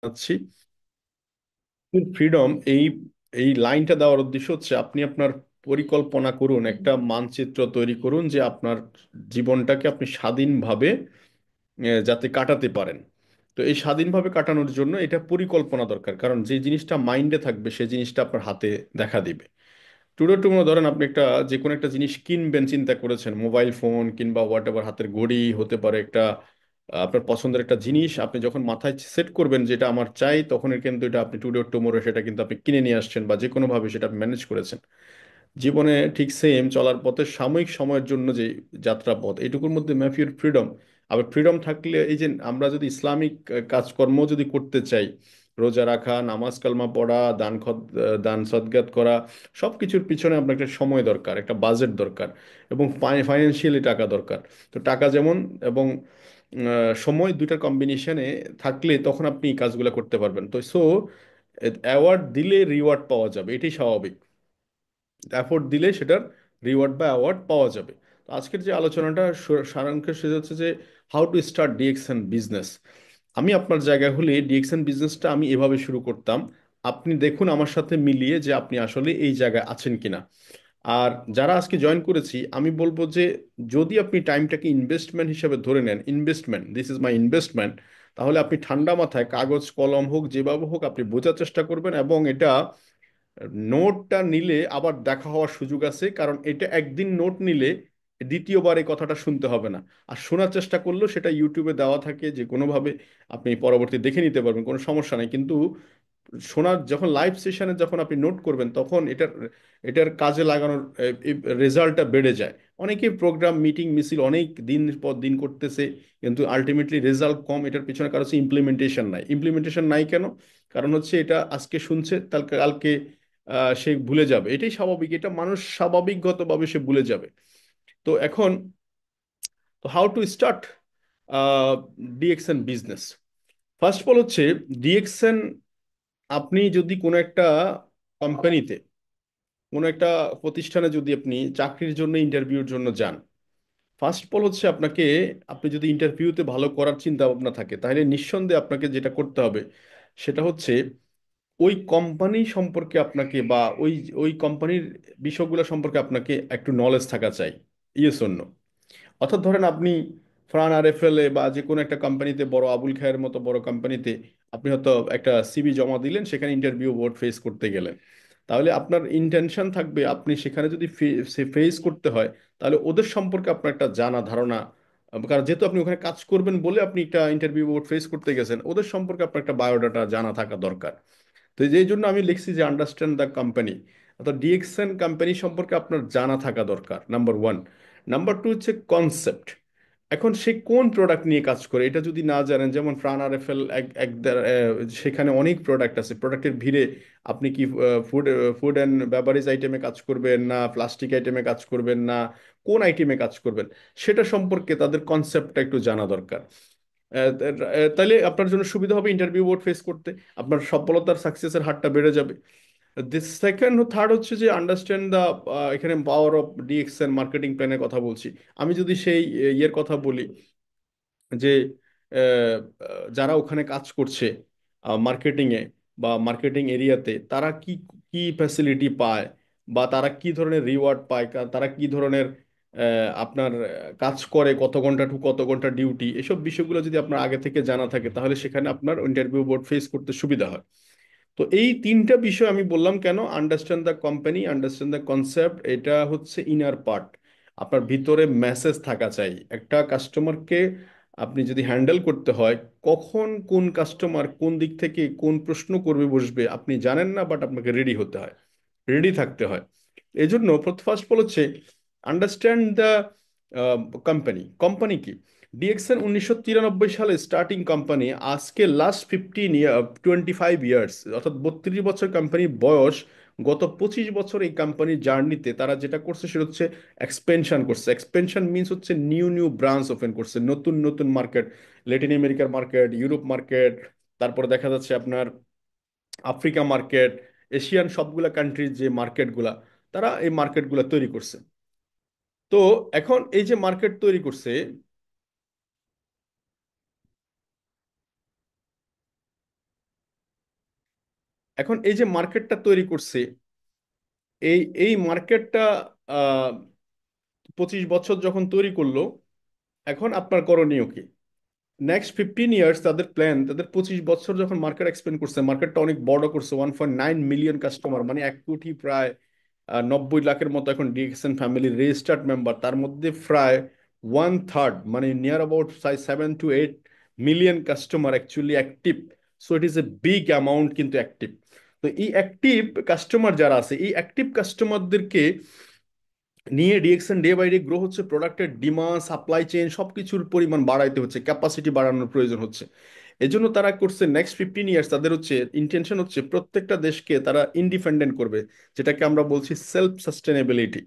আছি। ফ্রিডম এই এই লাইনটা দেওয়ার উদ্দেশ্য হচ্ছে আপনি আপনার পরিকল্পনা করুন, একটা মানচিত্র তৈরি করুন যে আপনার জীবনটাকে আপনি স্বাধীনভাবে যাতে কাটাতে পারেন। তো এই স্বাধীনভাবে কাটানোর জন্য এটা পরিকল্পনা দরকার, কারণ যে জিনিসটা মাইন্ডে থাকবে সেই জিনিসটা আপনার হাতে দেখা দিবে। টুডো টুমো ধরেন আপনি যে কোনো একটা জিনিস কিনবেন, চিন্তা করেছেন, মোবাইল ফোন কিংবা হোয়াট এভার, হাতের ঘড়ি হতে পারে, একটা আপনার পছন্দের একটা জিনিস আপনি যখন মাথায় সেট করবেন যেটা আমার চাই, তখন কিন্তু এটা আপনি টুডে টুমোরো সেটা কিন্তু আপনি কিনে নিয়ে আসছেন বা যে কোনোভাবে সেটা ম্যানেজ করেছেন। জীবনে ঠিক সেম চলার পথে সাময়িক সময়ের জন্য যে যাত্রা পথ, এইটুকুর মধ্যে ম্যাফিউর ফ্রিডম। আবার ফ্রিডম থাকলে এই যে আমরা যদি ইসলামিক কাজকর্ম যদি করতে চাই, রোজা রাখা, নামাজ কালমা পড়া, দান সদগাত করা, সব কিছুর পিছনে আপনার একটা সময় দরকার, একটা বাজেট দরকার, এবং ফাইন্যান্সিয়ালি টাকা দরকার। তো টাকা যেমন এবং সময়, দুইটার কম্বিনেশনে থাকলে তখন আপনি এই কাজগুলো করতে পারবেন। তো অ্যাওয়ার্ড দিলে রিওয়ার্ড পাওয়া যাবে, এটাই স্বাভাবিক। এফোর্ট দিলে সেটার রিওয়ার্ড বা অ্যাওয়ার্ড পাওয়া যাবে। তো আজকের যে আলোচনাটা সারাংশে সেটা হচ্ছে যে how to start DXN business. আমি আপনার জায়গায় হলে ডিএক্সএন বিজনেসটা আমি এভাবে শুরু করতাম। আপনি দেখুন আমার সাথে মিলিয়ে যে আপনি আসলে এই জায়গায় আছেন কিনা। আর যারা আজকে জয়েন করেছি আমি বলবো যে যদি আপনি টাইমটাকে ইনভেস্টমেন্ট হিসেবে ধরে নেন, investment, this is my investment, তাহলে আপনি ঠান্ডা মাথায় কাগজ কলম হোক যেভাবে হোক আপনি বোঝার চেষ্টা করবেন। এবং এটা নোটটা নিলে আবার দেখা হওয়ার সুযোগ আছে, কারণ এটা একদিন নোট নিলে দ্বিতীয়বার এই কথাটা শুনতে হবে না। আর শোনার চেষ্টা করলেও সেটা ইউটিউবে দেওয়া থাকে, যে কোনোভাবে আপনি পরবর্তী দেখে নিতে পারবেন, কোনো সমস্যা নেই। কিন্তু শোনার যখন লাইভ সেশনে যখন আপনি নোট করবেন তখন এটার এটার কাজে লাগানোর রেজাল্টটা বেড়ে যায়। অনেকেই প্রোগ্রাম মিটিং মিছিল অনেক দিন পর দিন করতেছে, কিন্তু আলটিমেটলি রেজাল্ট কম। এটার পিছনে কারণ হচ্ছে ইমপ্লিমেন্টেশন নাই। ইমপ্লিমেন্টেশন নাই কেন? কারণ হচ্ছে এটা আজকে শুনছে, কালকে সে ভুলে যাবে। এটাই স্বাভাবিক, এটা মানুষ স্বাভাবিকগতভাবে সে ভুলে যাবে। তো এখন, তো how to start DXN business. First of all হচ্ছে ডিএক্সএন, আপনি যদি কোনো একটা কোম্পানিতে, কোনো একটা প্রতিষ্ঠানে যদি আপনি চাকরির জন্য ইন্টারভিউর জন্য যান, ফার্স্ট অফ অল হচ্ছে আপনি যদি ইন্টারভিউতে ভালো করার চিন্তা ভাবনা থাকে, তাহলে নিঃসন্দেহে আপনাকে যেটা করতে হবে সেটা হচ্ছে ওই কোম্পানি সম্পর্কে আপনাকে, বা ওই ওই কোম্পানির বিষয়গুলো সম্পর্কে আপনাকে একটু নলেজ থাকা চাই। ইয়েস অন্য, অর্থাৎ ধরেন আপনি ফ্রান আরএফএল এ বা যে কোনো একটা কোম্পানিতে, বড় আবুল খায়ের মতো বড় কোম্পানিতে আপনি হয়তো একটা সিভি জমা দিলেন, সেখানে ইন্টারভিউ বোর্ড ফেস করতে গেলেন। তাহলে আপনার ইন্টেনশন থাকবে আপনি সেখানে যদি ফেস করতে হয়, তাহলে ওদের সম্পর্কে আপনার একটা জানা ধারণা, কারণ যেহেতু আপনি ওখানে কাজ করবেন বলে আপনি একটা ইন্টারভিউ বোর্ড ফেস করতে গেছেন, ওদের সম্পর্কে আপনার একটা বায়োডাটা জানা থাকা দরকার। তো যেই জন্য আমি লিখছি যে আন্ডারস্ট্যান্ড দ্য কোম্পানি, অর্থাৎ ডিএক্সএন কোম্পানি সম্পর্কে আপনার জানা থাকা দরকার, নাম্বার ওয়ান। নাম্বার টু হচ্ছে কনসেপ্ট। এখন সে কোন প্রোডাক্ট নিয়ে কাজ করে এটা যদি না জানেন, যেমন প্রাণ আর এফ এল, সেখানে অনেক প্রোডাক্ট আছে, প্রোডাক্টের ভিড়ে আপনি কি ফুড ফুড অ্যান্ড বেভারেজ আইটেমে কাজ করবেন, না প্লাস্টিক আইটেমে কাজ করবেন, না কোন আইটেমে কাজ করবেন, সেটা সম্পর্কে তাদের কনসেপ্টটা একটু জানা দরকার। তাহলে আপনার জন্য সুবিধা হবে ইন্টারভিউ বোর্ড ফেস করতে, আপনার সফলতার সাকসেসের হারটা বেড়ে যাবে। দিস সেকেন্ড থার্ড হচ্ছে যে আন্ডারস্ট্যান্ড দ্য, এখানে পাওয়ার অফ ডিএক্সএন মার্কেটিং প্ল্যানের কথা বলছি। আমি যদি সেই ইয়ের কথা বলি যে আহ, যারা ওখানে কাজ করছে মার্কেটিংয়ে বা মার্কেটিং এরিয়াতে, তারা কি কি ফ্যাসিলিটি পায়, বা তারা কি ধরনের রিওয়ার্ড পায়, তারা কি ধরনের আপনার কাজ করে, কত ঘন্টা টু কত ঘন্টা ডিউটি, এসব বিষয়গুলো যদি আপনার আগে থেকে জানা থাকে তাহলে সেখানে আপনার ইন্টারভিউ বোর্ড ফেস করতে সুবিধা হয়। তো এই তিনটা বিষয় আমি বললাম কেন, understand the company, understand the concept, এটা হচ্ছে ইনার পার্ট। আপনার ভিতরে মেসেজ থাকা চাই একটা কাস্টমারকে। আপনি যদি হ্যান্ডেল করতে হয়, কখন কোন কাস্টমার কোন দিক থেকে কোন প্রশ্ন করবে বসবে আপনি জানেন না, বাট আপনাকে রেডি হতে হয়, রেডি থাকতে হয়। এই জন্য ফার্স্ট বল হচ্ছে আন্ডারস্ট্যান্ড দ্য কোম্পানি। কোম্পানি কি? ডিএক্সএন 1993 সালে স্টার্টিং কোম্পানি, আজকে লাস্ট 25 ইয়ার্স, অর্থাৎ 32 বছর কোম্পানির বয়স। গত 25 বছর এই কোম্পানির জার্নিতে তারা যেটা করছে সেটা হচ্ছে এক্সপেনশন করছে। এক্সপেনশন মিনস হচ্ছে নিউ নিউ ব্রাঞ্চ ওপেন করছে, নতুন নতুন মার্কেট, ল্যাটিন আমেরিকার মার্কেট, ইউরোপ মার্কেট, তারপরে দেখা যাচ্ছে আপনার আফ্রিকা মার্কেট, এশিয়ান সবগুলা কান্ট্রির যে মার্কেটগুলা, তারা এই মার্কেটগুলা তৈরি করছে। তো এখন এই যে মার্কেট তৈরি করছে, এখন এই যে মার্কেটটা তৈরি করছে, এই এই মার্কেটটা 25 বছর যখন তৈরি করলো, এখন আপনার করণীয় কি? নেক্সট 15 ইয়ার্স তাদের প্ল্যান, তাদের 25 বছর যখন মার্কেট এক্সপেন্ড করছে, মার্কেটটা অনেক বড় করছে, 1.9 মিলিয়ন কাস্টমার, মানে 1 কোটি প্রায় 90 লাখের মতো এখন ডিএক্সএন ফ্যামিলির রেজিস্টার্ড মেম্বার। তার মধ্যে প্রায় 1/3, মানে near about 7 to 8 million customer actually active. So it is a big amount কিন্তু অ্যাক্টিভ। তো এই অ্যাক্টিভ কাস্টমার যারা আছে, এই অ্যাক্টিভ কাস্টমারদেরকে নিয়ে DXN day by day grow হচ্ছে, প্রোডাক্টের ডিমান্ড, সাপ্লাই চেইন সবকিছুর পরিমাণ বাড়াইতে হচ্ছে, ক্যাপাসিটি বাড়ানোর প্রয়োজন হচ্ছে। এজন্য তারা করছে নেক্সট 15 ইয়ার্স তাদের হচ্ছে ইন্টেনশন হচ্ছে প্রত্যেকটা দেশকে তারা ইন্ডিপেন্ডেন্ট করবে, যেটাকে আমরা বলছি self sustainability.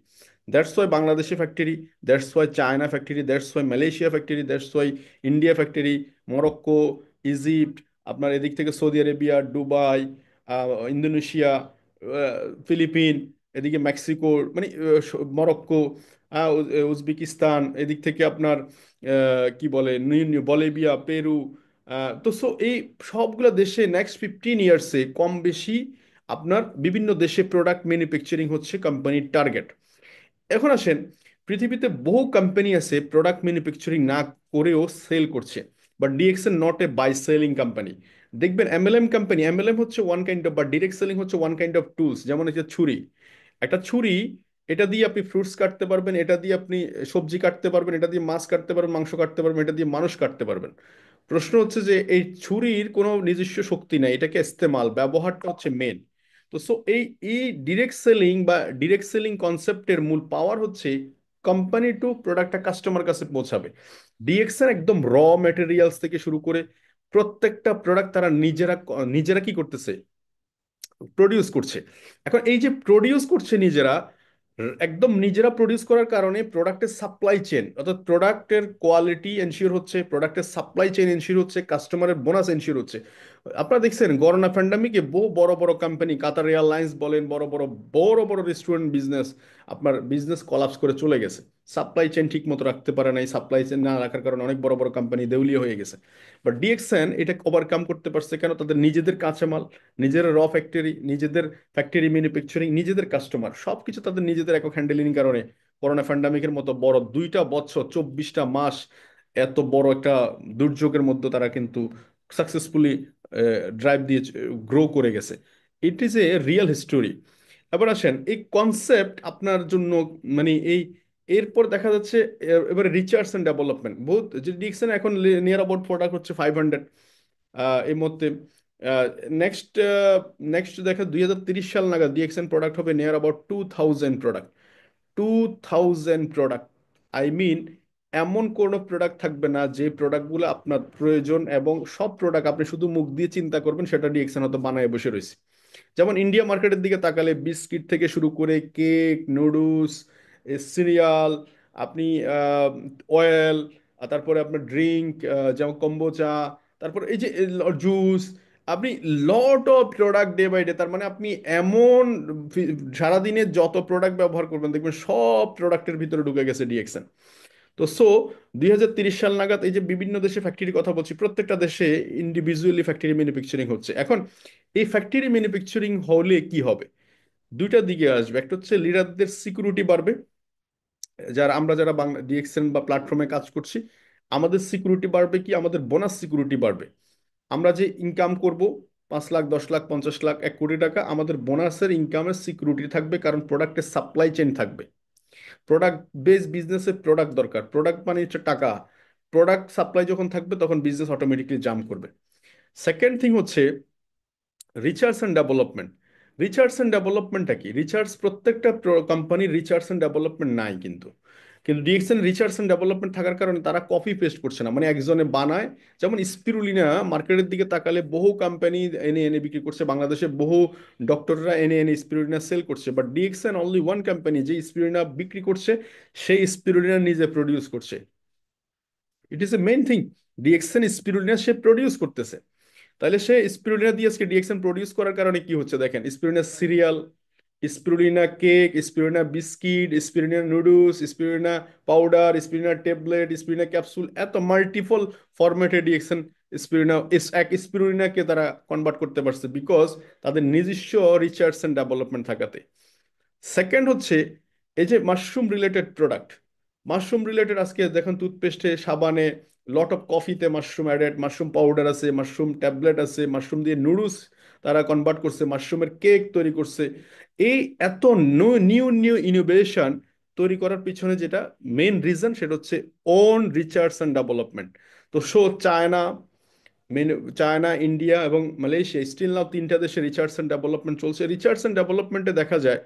That's why Bangladeshi factory, that's why China factory, that's why Malaysia factory, that's why India factory, Morocco, Egypt, আপনার এদিক থেকে Saudi Arabia, Dubai, Indonesia, Philippines, এদিকে মেক্সিকো, মানে মরক্কো, উজবেকিস্তান, এদিক থেকে আপনার কি বলে বলিভিয়া, পেরু। তো সো এই সবগুলো দেশে নেক্সট 15 ইয়ার্সে কম বেশি আপনার বিভিন্ন দেশে প্রোডাক্ট ম্যানুফ্যাকচারিং হচ্ছে কোম্পানির টার্গেট। এখন আসেন, পৃথিবীতে বহু কোম্পানি আছে প্রোডাক্ট ম্যানুফ্যাকচারিং না করেও সেল করছে, but DXL not a by selling company. দেখবেন এমএলএম কোম্পানি, এমএলএম হচ্ছে ওয়ান কাইন্ড অফ, বা ডিরেক্ট সেলিং হচ্ছে ওয়ান কাইন্ড অফ টুলস। যেমন হচ্ছে ছুরি, একটা ছুরি, এটা দিয়ে আপনি ফ্রুটস কাটতে পারবেন, এটা দিয়ে আপনি সবজি কাটতে পারবেন, এটা দিয়ে মাছ কাটতে পারবেন, মাংস কাটতে পারবেন, এটা দিয়ে মানুষ কাটতে পারবেন। প্রশ্ন হচ্ছে যে এই ছুরির কোনো নিজস্ব শক্তি নাই, এটাকে ইস্তেমাল, ব্যবহারটা হচ্ছে মেন। তো সো এই এই ডিরেক্ট সেলিং বা ডিরেক্ট সেলিং কনসেপ্টের মূল পাওয়ার হচ্ছে কোম্পানি টু প্রোডাক্টটা কাস্টমার কাছে পৌঁছাবে। ডিএক্সএন একদম র ম্যাটেরিয়ালস থেকে শুরু করে প্রত্যেকটা প্রোডাক্ট তারা নিজেরা নিজেরা কি করতেছে, প্রডিউস করছে। এখন এই যে প্রডিউস করছে নিজেরা, একদম নিজেরা প্রডিউস করার কারণে প্রোডাক্টের সাপ্লাই চেন, অর্থাৎ প্রোডাক্টের কোয়ালিটি এনশিওর হচ্ছে, প্রোডাক্টের সাপ্লাই চেন এনশিওর হচ্ছে, কাস্টমারের বোনাস এনশিওর হচ্ছে। আপনারা দেখছেন করোনা প্যান্ডামিকে বহু বড় বড় কোম্পানি, কাতার এয়ারলাইন্স বলেন, বড় বড় বড় বড় রেস্টুরেন্ট বিজনেস, আপনার বিজনেস কলাপস করে চলে গেছে। সাপ্লাই চেন ঠিক মতো রাখতে পারে নাই, সাপ্লাই চেন না রাখার কারণে অনেক বড় বড় কোম্পানি দেউলিয়া হয়ে গেছে। বাট ডিএক্সএন এটা ওভারকাম করতে পারছে কেন? তাদের নিজেদের কাঁচামাল, নিজেদের র ফ্যাক্টরি, নিজেদের ফ্যাক্টরি ম্যানুফ্যাকচারিং, নিজেদের কাস্টমার, সবকিছু তাদের নিজেদের একক হ্যান্ডেলিং কারণে করোনা প্যান্ডামিকের মতো বড় 2টা বছর 24টা মাস এত বড় একটা দুর্যোগের মধ্যে তারা কিন্তু সাকসেসফুলি ড্রাইভ দিয়ে গ্রো করে গেছে। ইট ইজ এ রিয়েল হিস্টোরি। এবার আসেন এই কনসেপ্ট আপনার জন্য, মানে এই এরপর দেখা যাচ্ছে এবারে রিসার্চ অ্যান্ড ডেভেলপমেন্ট বহুত, যে ডিকসন এখন নিয়ার অ্যাবাউট প্রোডাক্ট হচ্ছে 500 এই মধ্যে। নেক্সট নেক্সট দেখা 2030 সাল নাগাদ ডিএক্সএন প্রোডাক্ট হবে near about 2000 product. 2000 product, I mean এমন কোনো প্রোডাক্ট থাকবে না যে প্রোডাক্টগুলো আপনার প্রয়োজন, এবং সব প্রোডাক্ট আপনি শুধু মুখ দিয়ে চিন্তা করবেন সেটা ডিএক্সএন হয়তো বানায় বসে রয়েছে। যেমন ইন্ডিয়া মার্কেটের দিকে তাকালে বিস্কিট থেকে শুরু করে কেক, নুডলস, সিরিয়াল, আপনি অয়েল, তারপরে আপনার ড্রিঙ্ক, যেমন কম্বোচা, তারপর এই যে জুস, আপনি lot of product day by day, তার মানে আপনি এমন সারাদিনে যত প্রোডাক্ট ব্যবহার করবেন দেখবেন সব প্রোডাক্টের ভিতরে ঢুকে গেছে ডিএক্সএন। তো সো 2030 সাল নাগাদ এই যে বিভিন্ন দেশে ফ্যাক্টরির কথা বলছি, প্রত্যেকটা দেশে ইন্ডিভিজুয়ালি ফ্যাক্টরি ম্যানুফ্যাকচারিং হচ্ছে। এখন এই ফ্যাক্টরি ম্যানুফ্যাকচারিং হলে কি হবে? দুইটা দিকে আসবে, একটা হচ্ছে লিডারদের সিকিউরিটি বাড়বে, যারা বাংলা ডিএক্সএন বা প্ল্যাটফর্মে কাজ করছি, আমাদের সিকিউরিটি বাড়বে, কি আমাদের বোনাস সিকিউরিটি বাড়বে। আমরা যে ইনকাম করব 5 লাখ, 10 লাখ, 50 লাখ, 1 কোটি টাকা, আমাদের বোনাসের ইনকামের সিকিউরিটি থাকবে, কারণ প্রোডাক্টের সাপ্লাই চেইন থাকবে। প্রোডাক্ট বেস বিজনেসে প্রোডাক্ট দরকার, প্রোডাক্ট মানে হচ্ছে টাকা। প্রোডাক্ট সাপ্লাই যখন থাকবে তখন বিজনেস অটোমেটিকলি জাম্প করবে। সেকেন্ড থিং হচ্ছে research and development. Research and ডেভেলপমেন্টটা কি? রিসার্চ, প্রত্যেকটা কোম্পানির রিসার্চ অ্যান্ড ডেভেলপমেন্ট নাই কিন্তু, কিন্তু ডিএক্সএন রিসার্চ অ্যান্ড ডেভেলপমেন্ট থাকার কারণে তারা কপি পেস্ট করছে না, মানে একজনে বানায়। যেমন স্পিরুলিনা মার্কেটের দিকে তাকালে বহু কোম্পানি এনে এনে বিক্রি করছে, বাংলাদেশে বহু ডক্টররা এনে এনে স্পিরুলিনা সেল করছে, but DXN only one company যে স্পিরুলিনা বিক্রি করছে, সেই স্পিরুলিনা নিজে প্রডিউস করছে। ইট is A main thing, DXN spirulina say produce করতেছে। তাহলে সে স্পিরুলিনা দিয়ে আজকে ডিএক্সএন প্রডিউস করার কারণে কি হচ্ছে দেখেন, spirulina cereal, spirulina cake, spirulina biscuit, spirulina noodles, spirulina powder, spirulina tablet, spirulina capsule, এত মাল্টিপল ফরম্যাটে ডিএক্সএন স্পিরুলিনা এক স্পিরুলিনাকে তারা কনভার্ট করতে পারছে, বিকজ তাদের নিজস্ব রিসার্চ অ্যান্ড ডেভেলপমেন্ট থাকাতে। সেকেন্ড হচ্ছে এই যে mushroom related product, mushroom related আজকে দেখেন টুথপেস্টে, সাবানে, লট অফ কফিতে মাশরুম অ্যাডেড, মাশরুম পাউডার আছে, মাশরুম ট্যাবলেট আছে, মাশরুম দিয়ে নুডলস তারা কনভার্ট করছে, মাশরুমের কেক তৈরি করছে। এই এত নিউ নিউ ইনোভেশন তৈরি করার পিছনে যেটা মেইন রিজন, সেটা হচ্ছে ওন রিসার্চ অ্যান্ড ডেভেলপমেন্ট। তো চায়না, চায়না, ইন্ডিয়া এবং মালয়েশিয়া, স্টিল নাও তিনটা দেশে রিসার্চ অ্যান্ড ডেভেলপমেন্ট চলছে। রিসার্চ অ্যান্ড ডেভেলপমেন্টে দেখা যায়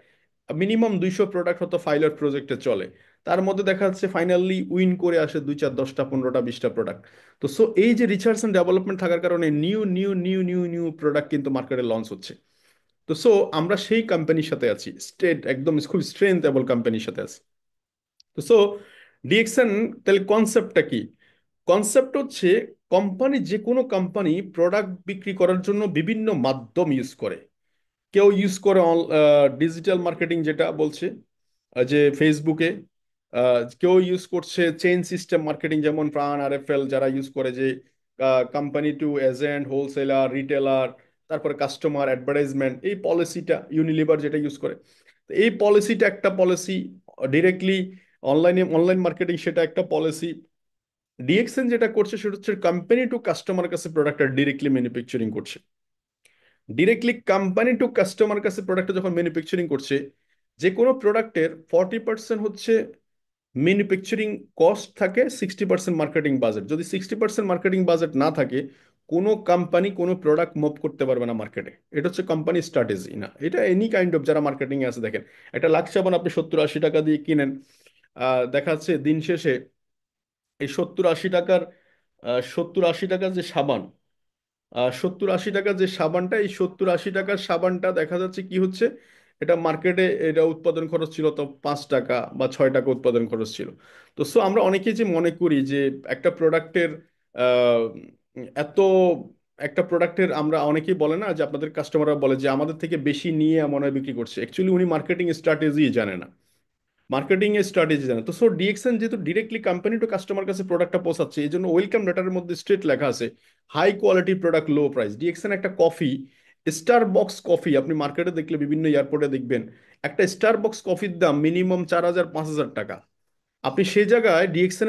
মিনিমাম 200 প্রোডাক্ট হতো ফাইলার প্রজেক্টে চলে, তার মধ্যে দেখা যাচ্ছে ফাইনালি উইন করে আসে 2, 4, 10টা, 15টা, 20টা প্রোডাক্ট। তো এই যে রিসার্চ অ্যান্ড ডেভেলপমেন্ট থাকার কারণে new new new new new product কিন্তু মার্কেটে লঞ্চ হচ্ছে। তো আমরা সেই কোম্পানির সাথে আছি, একদম খুব স্ট্রেংথেবল কোম্পানির সাথে আছি। তো ডিএক্সএন, তাহলে কনসেপ্টটা কি? কনসেপ্ট হচ্ছে কোম্পানি, যে কোনো কোম্পানি প্রোডাক্ট বিক্রি করার জন্য বিভিন্ন মাধ্যম ইউজ করে। কেউ ইউজ করে ডিজিটাল মার্কেটিং, যেটা বলছে যে ফেসবুকে। কেউ ইউজ করছে চেইন সিস্টেম মার্কেটিং, যেমন প্রাণ, আরএফএল, যারা ইউজ করে যে company to agent, wholesaler, retailer, তারপরে কাস্টমার অ্যাডভার্টাইজমেন্ট, এই পলিসিটা ইউনিলিভার যেটা ইউজ করে। তো এই পলিসিটা একটা পলিসি। ডিরেক্টলি অনলাইন মার্কেটিং, সেটা একটা পলিসি। ডিএক্সএন যেটা করছে সেটা হচ্ছে কোম্পানি টু কাস্টমার কাছে প্রোডাক্টটা ডিরেক্টলি ম্যানুফ্যাকচারিং করছে। ডিরেক্টলি কোম্পানি টু কাস্টমার কাছে প্রোডাক্টটা যখন ম্যানুফ্যাকচারিং করছে, যে কোনো প্রোডাক্টের 40% হচ্ছে ম্যানুফ্যাকচারিং কস্ট থাকে, 60% মার্কেটিং বাজেট। যদি 60% মার্কেটিং বাজেট না থাকে, কোনো কোম্পানি কোনো প্রোডাক্ট মুভ করতে পারবে না মার্কেটে। এটা হচ্ছে কোম্পানি স্ট্র্যাটেজি না, এটা এনি কাইন্ড অফ যারা মার্কেটিং এ আছে। দেখেন, একটা লাক্স সাবান আপনি 70-80 টাকা দিয়ে কিনেন, দেখা যাচ্ছে দিন শেষে এই 70-80 টাকার 70-80 টাকার যে সাবান, 70-80 টাকার যে সাবানটা, এই 70-80 টাকার সাবানটা দেখা যাচ্ছে কি হচ্ছে, এটা মার্কেটে এটা উৎপাদন খরচ ছিল তো 5 টাকা বা 6 টাকা উৎপাদন খরচ ছিল। তো আমরা অনেকেই যে মনে করি যে একটা প্রোডাক্টের এত একটা প্রোডাক্টের, আমরা অনেকেই বলে না যে আপনাদের কাস্টমাররা বলে যে আমাদের থেকে বেশি নিয়ে মনে হয় বিক্রি করছে, অ্যাকচুয়ালি উনি মার্কেটিং স্ট্র্যাটেজি জানে না, মার্কেটিং এর স্ট্র্যাটেজি জানে। তো ডিএক্সএন যেহেতু ডিরেক্টলি কোম্পানি টু কাস্টমার কাছে প্রোডাক্টটা পৌঁছাচ্ছে, এই জন্য ওয়েলকাম লেটারের মধ্যে স্ট্রেট লেখা আছে high quality product, low price. DXN একটা কফি, স্টার বক্স কফি, আপনি মার্কেটে দেখলে বিভিন্ন এয়ারপোর্টে দেখবেন একটা স্টার বক্স কফির দাম মিনিমাম 4,000 5,000 টাকা। আপনি সেই জায়গায় ডিএক্সএন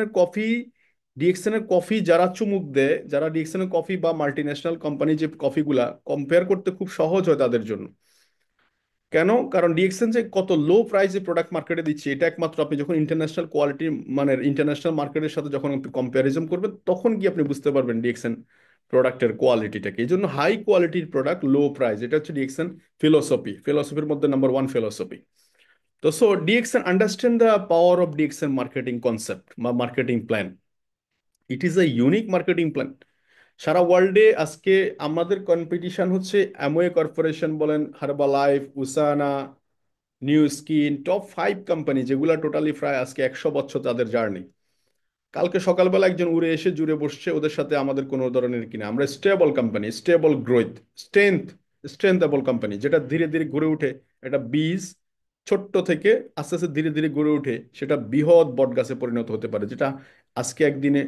এর কফি যারা চুমুক দেয়, যারা ডিএক্সএন এর কফি বা মাল্টি ন্যাশনাল কোম্পানি যে কফিগুলা কম্পেয়ার করতে খুব সহজ হয় তাদের জন্য। কেন? কারণ ডিএক্সএন যে কত লো প্রাইসে প্রোডাক্ট মার্কেটে দিচ্ছে, এটা একমাত্র আপনি যখন ইন্টারন্যাশনাল কোয়ালিটি, মানে ইন্টারন্যাশনাল মার্কেটের সাথে যখন আপনি কম্প্যারিজন করবেন, তখন কি আপনি বুঝতে পারবেন ডিএক্সএন প্রোডাক্টের কোয়ালিটিটাকে। এই জন্য হাই কোয়ালিটির প্রোডাক্ট, লো প্রাইস, এটা হচ্ছে ডিএক্সএন ফিলোসফির মধ্যে নাম্বার 1 ফিলোসফি। তো DXN understand the power of DXN marketing concept বা marketing plan. It is a unique marketing plan. সারা ওয়ার্ল্ডে আজকে আমাদের কম্পিটিশন হচ্ছে অ্যামওয়ে কর্পোরেশন বলেন, Herbalife, Usana, Nu Skin, top 5 company, যেগুলা টোটালি প্রায় আজকে 100 বছর তাদের জার্নি। কালকে সকালবেলা একজন উড়ে এসে জুড়ে বসছে, ওদের সাথে আমাদের কোনো ধরনের কিনা। আমরা stable company, stable growth, strength, strengthable company, যেটা ধীরে ধীরে গড়ে উঠে। একটা বীজ ছোট্ট থেকে আস্তে আস্তে ধীরে ধীরে গড়ে উঠে সেটা বৃহৎ বট গাছে পরিণত হতে পারে, যেটা আজকে একদিনে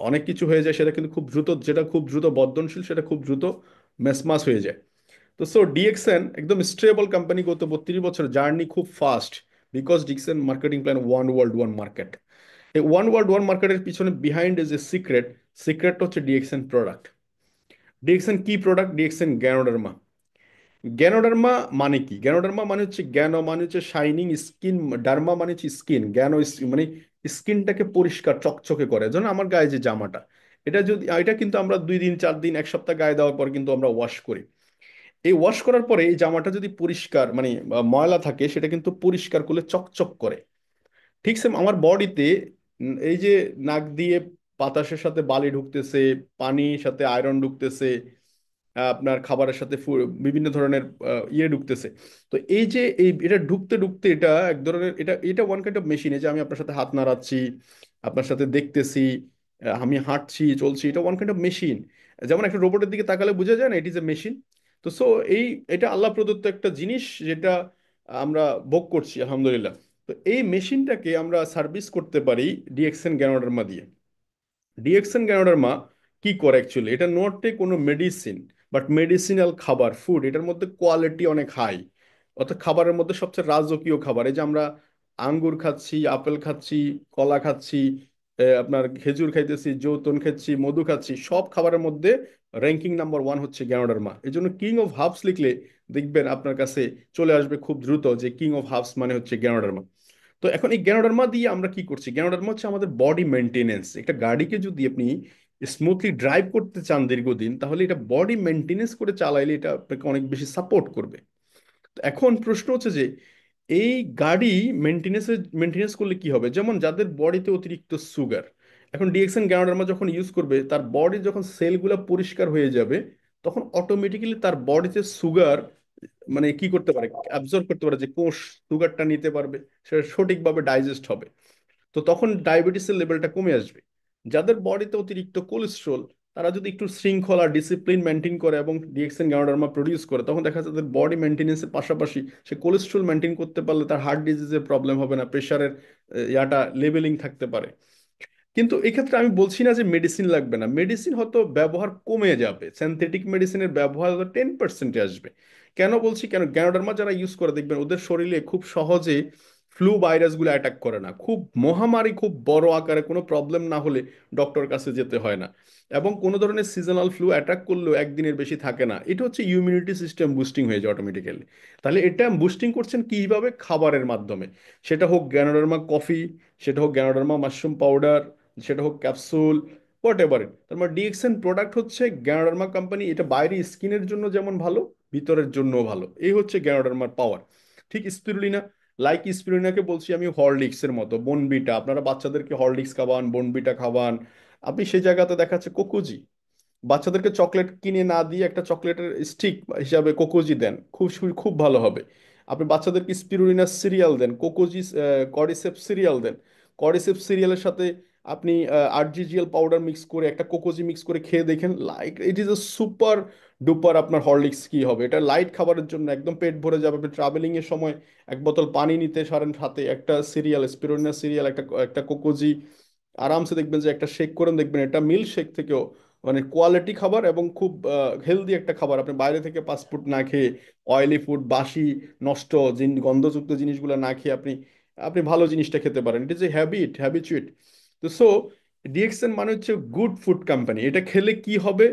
অনেক কিছু হয়ে যায়, সেটা কিন্তু খুব দ্রুত, যেটা খুব দ্রুত বর্ধনশীল, সেটা খুব দ্রুত মেসমাস হয়ে যায়। তো ডিএক্সএন একদম স্টেবল কোম্পানি, গত 32 বছর জার্নি খুব fast, because DXN marketing plan one world one market. এই ওয়ান ওয়ার্ল্ড ওয়ান মার্কেটের পিছনে বিহাইন্ড ইজ এ সিক্রেট। সিক্রেটটা হচ্ছে ডিএক্সএন প্রোডাক্ট। ডিএক্সএন কি প্রোডাক্ট? DXN Ganoderma. গ্যানোডার্মা মানে কি? গ্যানোডার্মা মানে হচ্ছে, জ্ঞান মানে হচ্ছে শাইনিং স্কিন, ডার্মা মানে হচ্ছে স্কিন, মানে স্কিনটাকে পরিষ্কার চকচকে করে। যেমন আমার গায়ে যে জামাটা, এটা যদি, এটা কিন্তু আমরা 2 দিন 4 দিন 1 সপ্তাহ গায়ে দেওয়ার পর কিন্তু আমরা ওয়াশ করি। এই ওয়াশ করার পরে এই জামাটা যদি পরিষ্কার, মানে ময়লা থাকে, সেটা কিন্তু পরিষ্কার করলে চকচক করে। ঠিক সেম আমার বডিতে এই যে নাক দিয়ে বাতাসের সাথে বালি ঢুকতেছে, পানির সাথে আয়রন ঢুকতেছে, আপনার খাবারের সাথে বিভিন্ন ধরনের ইয়ে ঢুকতেছে। তো এই যে এটা ঢুকতে ঢুকতে, এটা এক ধরনের, এটা এটা ওয়ান কাইন্ড অফ মেশিন। এই যে আমি আপনার সাথে হাত নাড়াচ্ছি, আপনার সাথে দেখতেছি, আমি হাঁটছি, চলছি, এটা ওয়ান কাইন্ড অফ মেশিন। যেমন একটা রোবটের দিকে তাকালে বোঝা যায় না ইট ইজ এ মেশিন। তো এই, এটা আল্লাহ প্রদত্ত একটা জিনিস, যেটা আমরা ভোগ করছি আলহামদুলিল্লাহ। তো এই মেশিনটাকে আমরা সার্ভিস করতে পারি ডিএক্সএন গ্যানোডার্মা দিয়ে। ডিএক্সএন গ্যানোডার্মা কি করে অ্যাকচুয়ালি, এটা নটে কোনো মেডিসিন, বাট মেডিসিনাল খাবার, ফুড, এটার মধ্যে কোয়ালিটি অনেক হাই। অর্থাৎ খাবারের মধ্যে সবচেয়ে রাজকীয় খাবার, এই যে আমরা আঙ্গুর খাচ্ছি, আপেল খাচ্ছি, কলা খাচ্ছি, আপনার খেজুর খাইতেছি, জৌতন খাচ্ছি, মধু খাচ্ছি, সব খাবারের মধ্যে র্যাঙ্কিং নাম্বার ওয়ান হচ্ছে গ্যানোডার্মা। এই জন্য কিং অফ হার্বস লিখলে দেখবেন আপনার কাছে চলে আসবে খুব দ্রুত যে কিং অফ হার্বস মানে হচ্ছে গ্যানোডার্মা। তো এখন এই গ্যানোডার্মা দিয়ে আমরা কি করছি? গ্যানোডার্মা হচ্ছে আমাদের বডি মেনটেনেন্স। একটা গাড়িকে যদি আপনি স্মুথলি ড্রাইভ করতে চান দীর্ঘদিন, তাহলে এটা বডি মেনটেনেন্স করে চালাইলে এটা আপনাকে অনেক বেশি সাপোর্ট করবে। তো এখন প্রশ্ন হচ্ছে যে এই গাড়ি মেনটেনেন্স করলে কি হবে? যেমন যাদের বডিতে অতিরিক্ত সুগার, এখন ডিএক্সএন গ্যানোডার্মা যখন ইউজ করবে, তার বডি যখন সেলগুলো পরিষ্কার হয়ে যাবে, তখন অটোমেটিক্যালি তার বডিতে সুগার মানে কি করতে পারে, অ্যাবজর্ব করতে পারে, যে কোষ সুগারটা নিতে পারবে, সেটা সঠিকভাবে ডাইজেস্ট হবে। তো তখন ডায়াবেটিসের লেভেলটা কমে আসবে। যাদের বডিতে অতিরিক্ত কোলেস্ট্রল, তারা যদি একটু শৃঙ্খলা ডিসিপ্লিন মেনটেন করে এবং ডিএক্সএন গ্যানোডার্মা প্রডিউস করে, তখন দেখা যাচ্ছে তাদের বডি মেনটেনেন্সের পাশাপাশি সে কোলেস্ট্রল মেনটেন করতে পারলে তার হার্ট ডিজিজের প্রবলেম হবে না, প্রেশারের ইয়াটা লেভেলিং থাকতে পারে। কিন্তু এক্ষেত্রে আমি বলছি না যে মেডিসিন লাগবে না, মেডিসিন হয়তো ব্যবহার কমে যাবে, সিনথেটিক মেডিসিনের ব্যবহার হয়তো 10% আসবে। কেন বলছি, কেন গ্যানোডার্মা যারা ইউজ করে দেখবেন ওদের শরীরে খুব সহজে ফ্লু ভাইরাসগুলো অ্যাটাক করে না, খুব মহামারী খুব বড় আকারে কোনো প্রবলেম না হলে ডক্টর কাছে যেতে হয় না, এবং কোনো ধরনের সিজনাল ফ্লু অ্যাটাক করলেও একদিনের বেশি থাকে না। এটা হচ্ছে ইমিউনিটি সিস্টেম বুস্টিং হয়ে যায় অটোমেটিক্যালি। তাহলে এটা বুস্টিং করছেন কিভাবে? খাবারের মাধ্যমে। সেটা হোক গ্যানোডার্মা কফি, সেটা হোক গ্যানোডার্মা মাশরুম পাউডার, সেটা হোক ক্যাপসুল, হোয়াট এভার ইট। তার মানে ডিএক্সএন প্রোডাক্ট হচ্ছে গ্যানোডার্মা কোম্পানি, এটা বাইরে স্কিনের জন্য যেমন ভালো, ভিতরের জন্যও ভালো। এই হচ্ছে গ্যানোডার্মার পাওয়ার। ঠিক স্পিরুলিনা, লাইক স্পিরুলিনাকে বলছি আমি হরলিক্সের মতো, বোনবিটা, আপনারা বাচ্চাদেরকে হরলিক্স খাওয়ান, বোনবিটা খাওয়ান, আপনি সেই জায়গাতে দেখাচ্ছে কোকোজি, বাচ্চাদেরকে চকলেট কিনে না দিয়ে একটা চকলেটের স্টিক হিসাবে কোকোজি দেন, খুব খুব ভালো হবে। আপনি বাচ্চাদেরকে স্পিরুলিনা সিরিয়াল দেন, কোকোজি কর্ডিসেপ সিরিয়াল দেন, কর্ডিসেপ সিরিয়ালের সাথে আপনি আরজিজিএল পাউডার মিক্স করে একটা কোকোজি মিক্স করে খেয়ে দেখেন, like it is A super duper. আপনার হরলিক্স কি হবে, এটা লাইট খাবারের জন্য একদম পেট ভরে যাবে। আপনি ট্রাভেলিং এর সময় এক বোতল পানি নিতে সারেন, সাথে একটা সিরিয়াল, স্পিরুলিনা সিরিয়াল, একটা একটা কোকোজি, আরামসে দেখবেন যে একটা শেক করেন, দেখবেন এটা মিল্ক শেক থেকেও মানে কোয়ালিটি খাবার এবং খুব হেলদি একটা খাবার। আপনি বাইরে থেকে ফাস্ট ফুড না খেয়ে, অয়েলি ফুড, বাসি নষ্ট গন্ধযুক্ত জিনিসগুলো না খেয়ে আপনি আপনি ভালো জিনিসটা খেতে পারেন। ইট ইজ এ হ্যাবিচুয়েট। তো সো ডিএক্সএন মানে হচ্ছে গুড ফুড কোম্পানি। এটা খেলে কি হবে,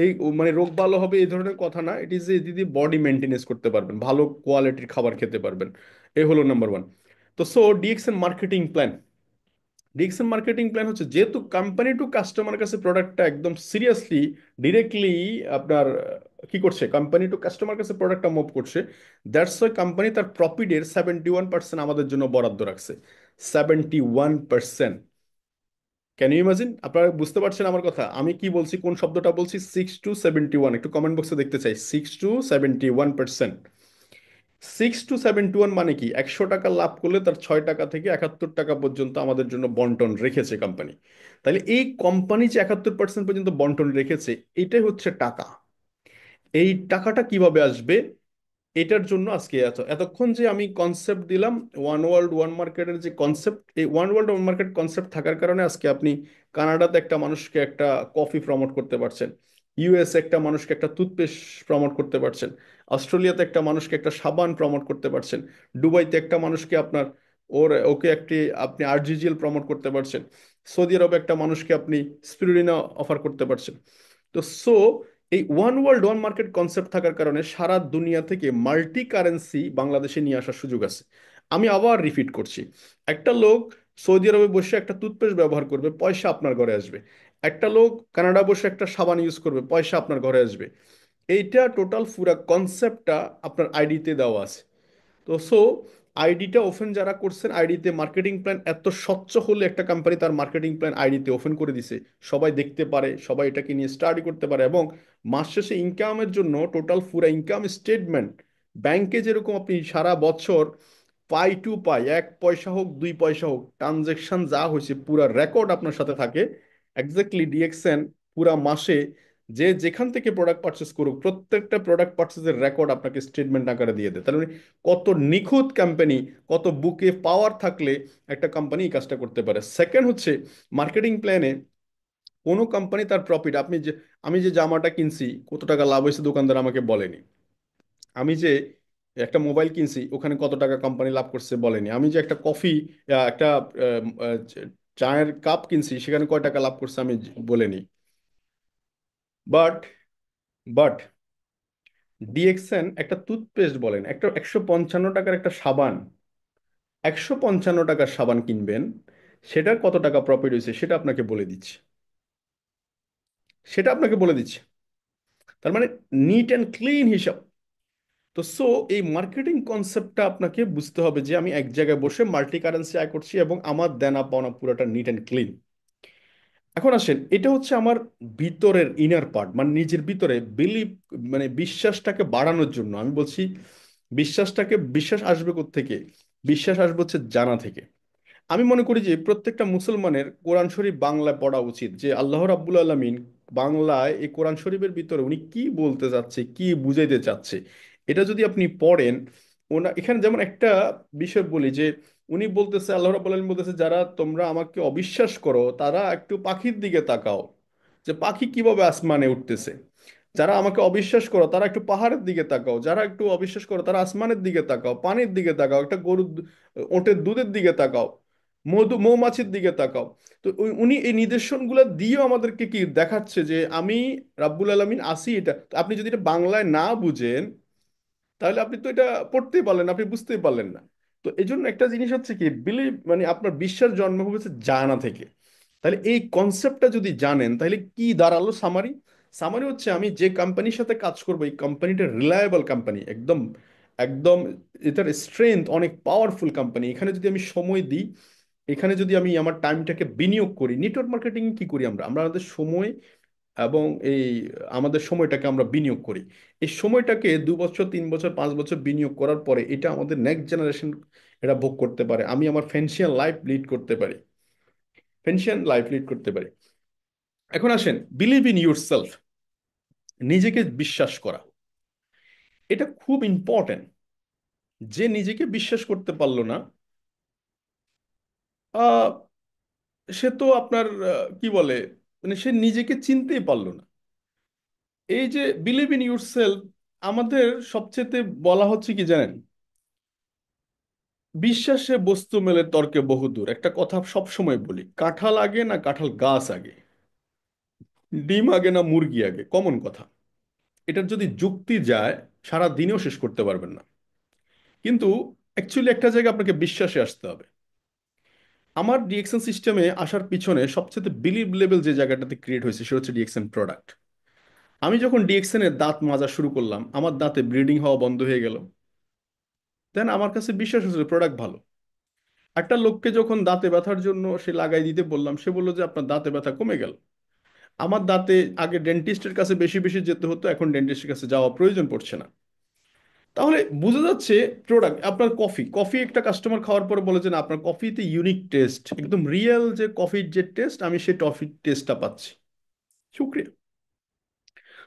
এই মানে রোগ ভালো হবে এই ধরনের কথা না, ইট ইজ এ দিদি বডি মেনটেনেন্স করতে পারবেন, ভালো কোয়ালিটির খাবার খেতে পারবেন। এই হলো নাম্বার ওয়ান। তো so DXN marketing plan, DXL marketing plan হচ্ছে যেহেতু কোম্পানি টু কাস্টমার কাছে প্রোডাক্টটা একদম সিরিয়াসলি ডিরেক্টলি আপনার কি করছে, কোম্পানি টু কাস্টমার কাছে প্রোডাক্টটা মুভ করছে, দ্যাটস ওয়াই কোম্পানি তার প্রফিটের 71% আমাদের জন্য বরাদ্দ রাখছে। 71%। Can you imagine? আপনারা বুঝতে পারছেন আমার কথা, আমি কি বলছি, কোন শব্দটা বলছি? 6 to 71, একটু কমেন্ট বক্সে দেখতে চাই। 6 to 71%। 6 to 71 মানে কি, 100 টাকা লাভ করলে তার 6 টাকা থেকে 71 টাকা পর্যন্ত আমাদের জন্য বন্টন রেখেছে কোম্পানি। তাহলে এই কোম্পানি যে 71% পর্যন্ত বন্টন রেখেছে, এটাই হচ্ছে টাকা। এই টাকাটা কিভাবে আসবে, এটার জন্য আজকে এতক্ষণ যে আমি কনসেপ্ট দিলাম, ওয়ান ওয়ার্ল্ড ওয়ান মার্কেটের যে কনসেপ্ট, এই one world one market concept থাকার কারণে আজকে আপনি কানাডাতে একটা মানুষকে একটা কফি প্রমোট করতে পারছেন, ইউএস একটা মানুষকে একটা টুথপেস্ট প্রমোট করতে পারছেন, অস্ট্রেলিয়াতে একটা মানুষকে একটা সাবান প্রমোট করতে পারছেন, দুবাইতে একটা মানুষকে আপনার ওকে একটি আপনি আরজিজিএল প্রমোট করতে পারছেন, সৌদি আরবে একটা মানুষকে আপনি স্পিরুলিনা অফার করতে পারছেন। তো সো এই one world one market concept থাকার কারণে সারা দুনিয়া থেকে মাল্টি কারেন্সি বাংলাদেশে নিয়ে আসার সুযোগ আছে। আমি আবার রিপিট করছি, একটা লোক সৌদি আরবে বসে একটা টুথপেস্ট ব্যবহার করবে, পয়সা আপনার ঘরে আসবে। একটা লোক কানাডা বসে একটা সাবান ইউজ করবে, পয়সা আপনার ঘরে আসবে। এইটা টোটাল পুরা কনসেপ্টটা আপনার আইডিতে দেওয়া আছে। তো সো আইডিটা ওপেন যারা করছেন, আইডিতে মার্কেটিং প্ল্যান এত স্বচ্ছ হলে একটা কোম্পানি তার মার্কেটিং প্ল্যান আইডিতে ওপেন করে দিছে, সবাই দেখতে পারে, সবাই এটাকে নিয়ে স্টাডি করতে পারে, এবং মাস শেষে ইনকামের জন্য টোটাল পুরো ইনকাম স্টেটমেন্ট, ব্যাংকে যেরকম আপনি সারা বছর পাই টু পাই, 1 পয়সা হোক 2 পয়সা হোক, ট্রানজেকশন যা হয়েছে পুরা রেকর্ড আপনার সাথে থাকে। এক্স্যাক্টলি ডিএক্সএন পুরা মাসে যে যেখান থেকে প্রোডাক্ট পারচেস করুক, প্রত্যেকটা প্রোডাক্ট পারচেসের রেকর্ড আপনাকে স্টেটমেন্ট আকারে দিয়ে দেয়। তাহলে কত নিখুঁত কোম্পানি, কত বুকে পাওয়ার থাকলে একটা কোম্পানি এই কাজটা করতে পারে। সেকেন্ড হচ্ছে মার্কেটিং প্ল্যানে কোনো কোম্পানি তার প্রফিট, আমি যে জামাটা কিনছি কত টাকা লাভ হয়েছে দোকানদার আমাকে বলেনি। আমি যে একটা মোবাইল কিনছি ওখানে কত টাকা কোম্পানি লাভ করছে বলেনি। আমি যে একটা কফি, একটা আহ, আহ, চায়ের কাপ কিনছি সেখানে কয় টাকা লাভ করছে আমি বলেনি। বাট বাট ডিএক্সএন একটা টুথপেস্ট বলেন, একটা 155 টাকার একটা সাবান, 155 টাকার সাবান কিনবেন, সেটার কত টাকা প্রফিট হয়েছে সেটা আপনাকে বলে দিচ্ছে, সেটা আপনাকে বলে দিচ্ছে। তার মানে নিট অ্যান্ড ক্লিন হিসাব। তো সো এই মার্কেটিং কনসেপ্টটা আপনাকে বুঝতে হবে যে আমি এক জায়গায় বসে মাল্টি কারেন্সি আয় করছি এবং আমার দেনা পাওনা পুরোটা নিট অ্যান্ড ক্লিন। এখন আসেন, এটা হচ্ছে আমার ভিতরের ইনার পার্ট, মানে নিজের ভিতরে বিলিভ, মানে বিশ্বাসটাকে বাড়ানোর জন্য আমি বলছি। বিশ্বাস আসবে কোত্থেকে? বিশ্বাস আসবে হচ্ছে জানা থেকে। আমি মনে করি যে প্রত্যেকটা মুসলমানের কোরআন শরীফ বাংলায় পড়া উচিত, যে আল্লাহ রাব্বুল আলামিন বাংলায় এই কোরআন শরীফের ভিতরে উনি কি বলতে চাচ্ছে, কি বুঝাইতে চাচ্ছে, এটা যদি আপনি পড়েন। এখানে যেমন একটা বিষয় বলি যে উনি বলতেছে, আল্লাহ রাব্বুল আলামিন বলতেছে, যারা তোমরা আমাকে অবিশ্বাস করো তারা একটু পাখির দিকে তাকাও, যে পাখি কিভাবে আসমানে উঠতেছে। যারা আমাকে অবিশ্বাস করো তারা একটু পাহাড়ের দিকে তাকাও, যারা একটু অবিশ্বাস করো তারা আসমানের দিকে তাকাও, পানির দিকে তাকাও, একটা ওটের দুধের দিকে তাকাও, মৌমাছির দিকে তাকাও। তো উনি এই নিদর্শনগুলো দিয়েও আমাদেরকে কি দেখাচ্ছে যে আমি রাব্বুল আলামিন আসি। এটা তো আপনি যদি এটা বাংলায় না বুঝেন তাহলে আপনি তো এটা পড়তেই পারলেন না, আপনি বুঝতেই পারলেন না। তো এই জন্য একটা জিনিস হচ্ছে কি, বিলিভ মানে আপনার বিশ্বাস জন্ম হয়েছে জানা থেকে। তাহলে এই কনসেপ্টটা যদি জানেন তাহলে কি দাঁড়ালো সামারি? সামারি হচ্ছে আমি যে কোম্পানির সাথে কাজ করবো এই কোম্পানিটা রিলায়েবল কোম্পানি, একদম একদম এটার স্ট্রেংথ অনেক পাওয়ারফুল কোম্পানি। এখানে যদি আমি সময় দিই, এখানে যদি আমি আমার টাইমটাকে বিনিয়োগ করি। নেটওয়ার্ক মার্কেটিং কি করি আমরা? আমরা আমাদের সময় এবং এই আমাদের সময়টাকে আমরা বিনিয়োগ করি। এই সময়টাকে 2 বছর 3 বছর 5 বছর বিনিয়োগ করার পরে এটা আমাদের নেক্সট জেনারেশন এটা ভোগ করতে পারে। আমি আমার ফ্যান্সিয়াল লাইফ লিড করতে পারি, ফ্যান্সিয়াল লাইফ লিড করতে পারি। এখন আসেন, বিলিভ ইন ইউর সেলফ, নিজেকে বিশ্বাস করা, এটা খুব ইম্পর্টেন্ট। যে নিজেকে বিশ্বাস করতে পারলো না, আহ, সে তো আপনার কি বলে, মানে সে নিজেকে চিনতেই পারলো না। এই যে বিলিভ ইন ইউর সেলফ, আমাদের সবচেয়ে বলা হচ্ছে কি জানেন, বিশ্বাসে বস্তু মেলে তর্কে বহুদূর, একটা কথা সব সময় বলি, কাঁঠাল আগে না কাঁঠাল গাছ আগে, ডিম আগে না মুরগি আগে, কমন কথা। এটার যদি যুক্তি যায় সারা দিনেও শেষ করতে পারবেন না। কিন্তু অ্যাকচুয়ালি একটা জায়গায় আপনাকে বিশ্বাসে আসতে হবে। আমার ডিএক্সএন সিস্টেমে আসার পিছনে সবচেয়ে বিলিভ লেভেল যে জায়গাটাতে ক্রিয়েট হয়েছে সেটা হচ্ছে ডিএক্সএন প্রোডাক্ট। আমি যখন ডিএক্সএন এর দাঁত মাজা শুরু করলাম, আমার দাঁতে ব্লিডিং হওয়া বন্ধ হয়ে গেল। দেন আমার কাছে বিশ্বাস হয়েছিল প্রোডাক্ট ভালো। একটা লোককে যখন দাঁতে ব্যথার জন্য সে লাগাই দিতে বললাম, সে বললো যে আপনার দাঁতে ব্যথা কমে গেল। আমার দাঁতে আগে ডেন্টিস্টের কাছে বেশি বেশি যেতে হতো, এখন ডেন্টিস্টের কাছে যাওয়া প্রয়োজন পড়ছে না। তাহলে বোঝা যাচ্ছে প্রোডাক্ট। আপনার কফি, একটা কাস্টমার খাওয়ার পরে বলে যে না, আপনার কফিতে ইউনিক টেস্ট, একদম রিয়েল যে কফির যে টেস্ট আমি সেই টফির টেস্টটা পাচ্ছি। শুক্রিয়া।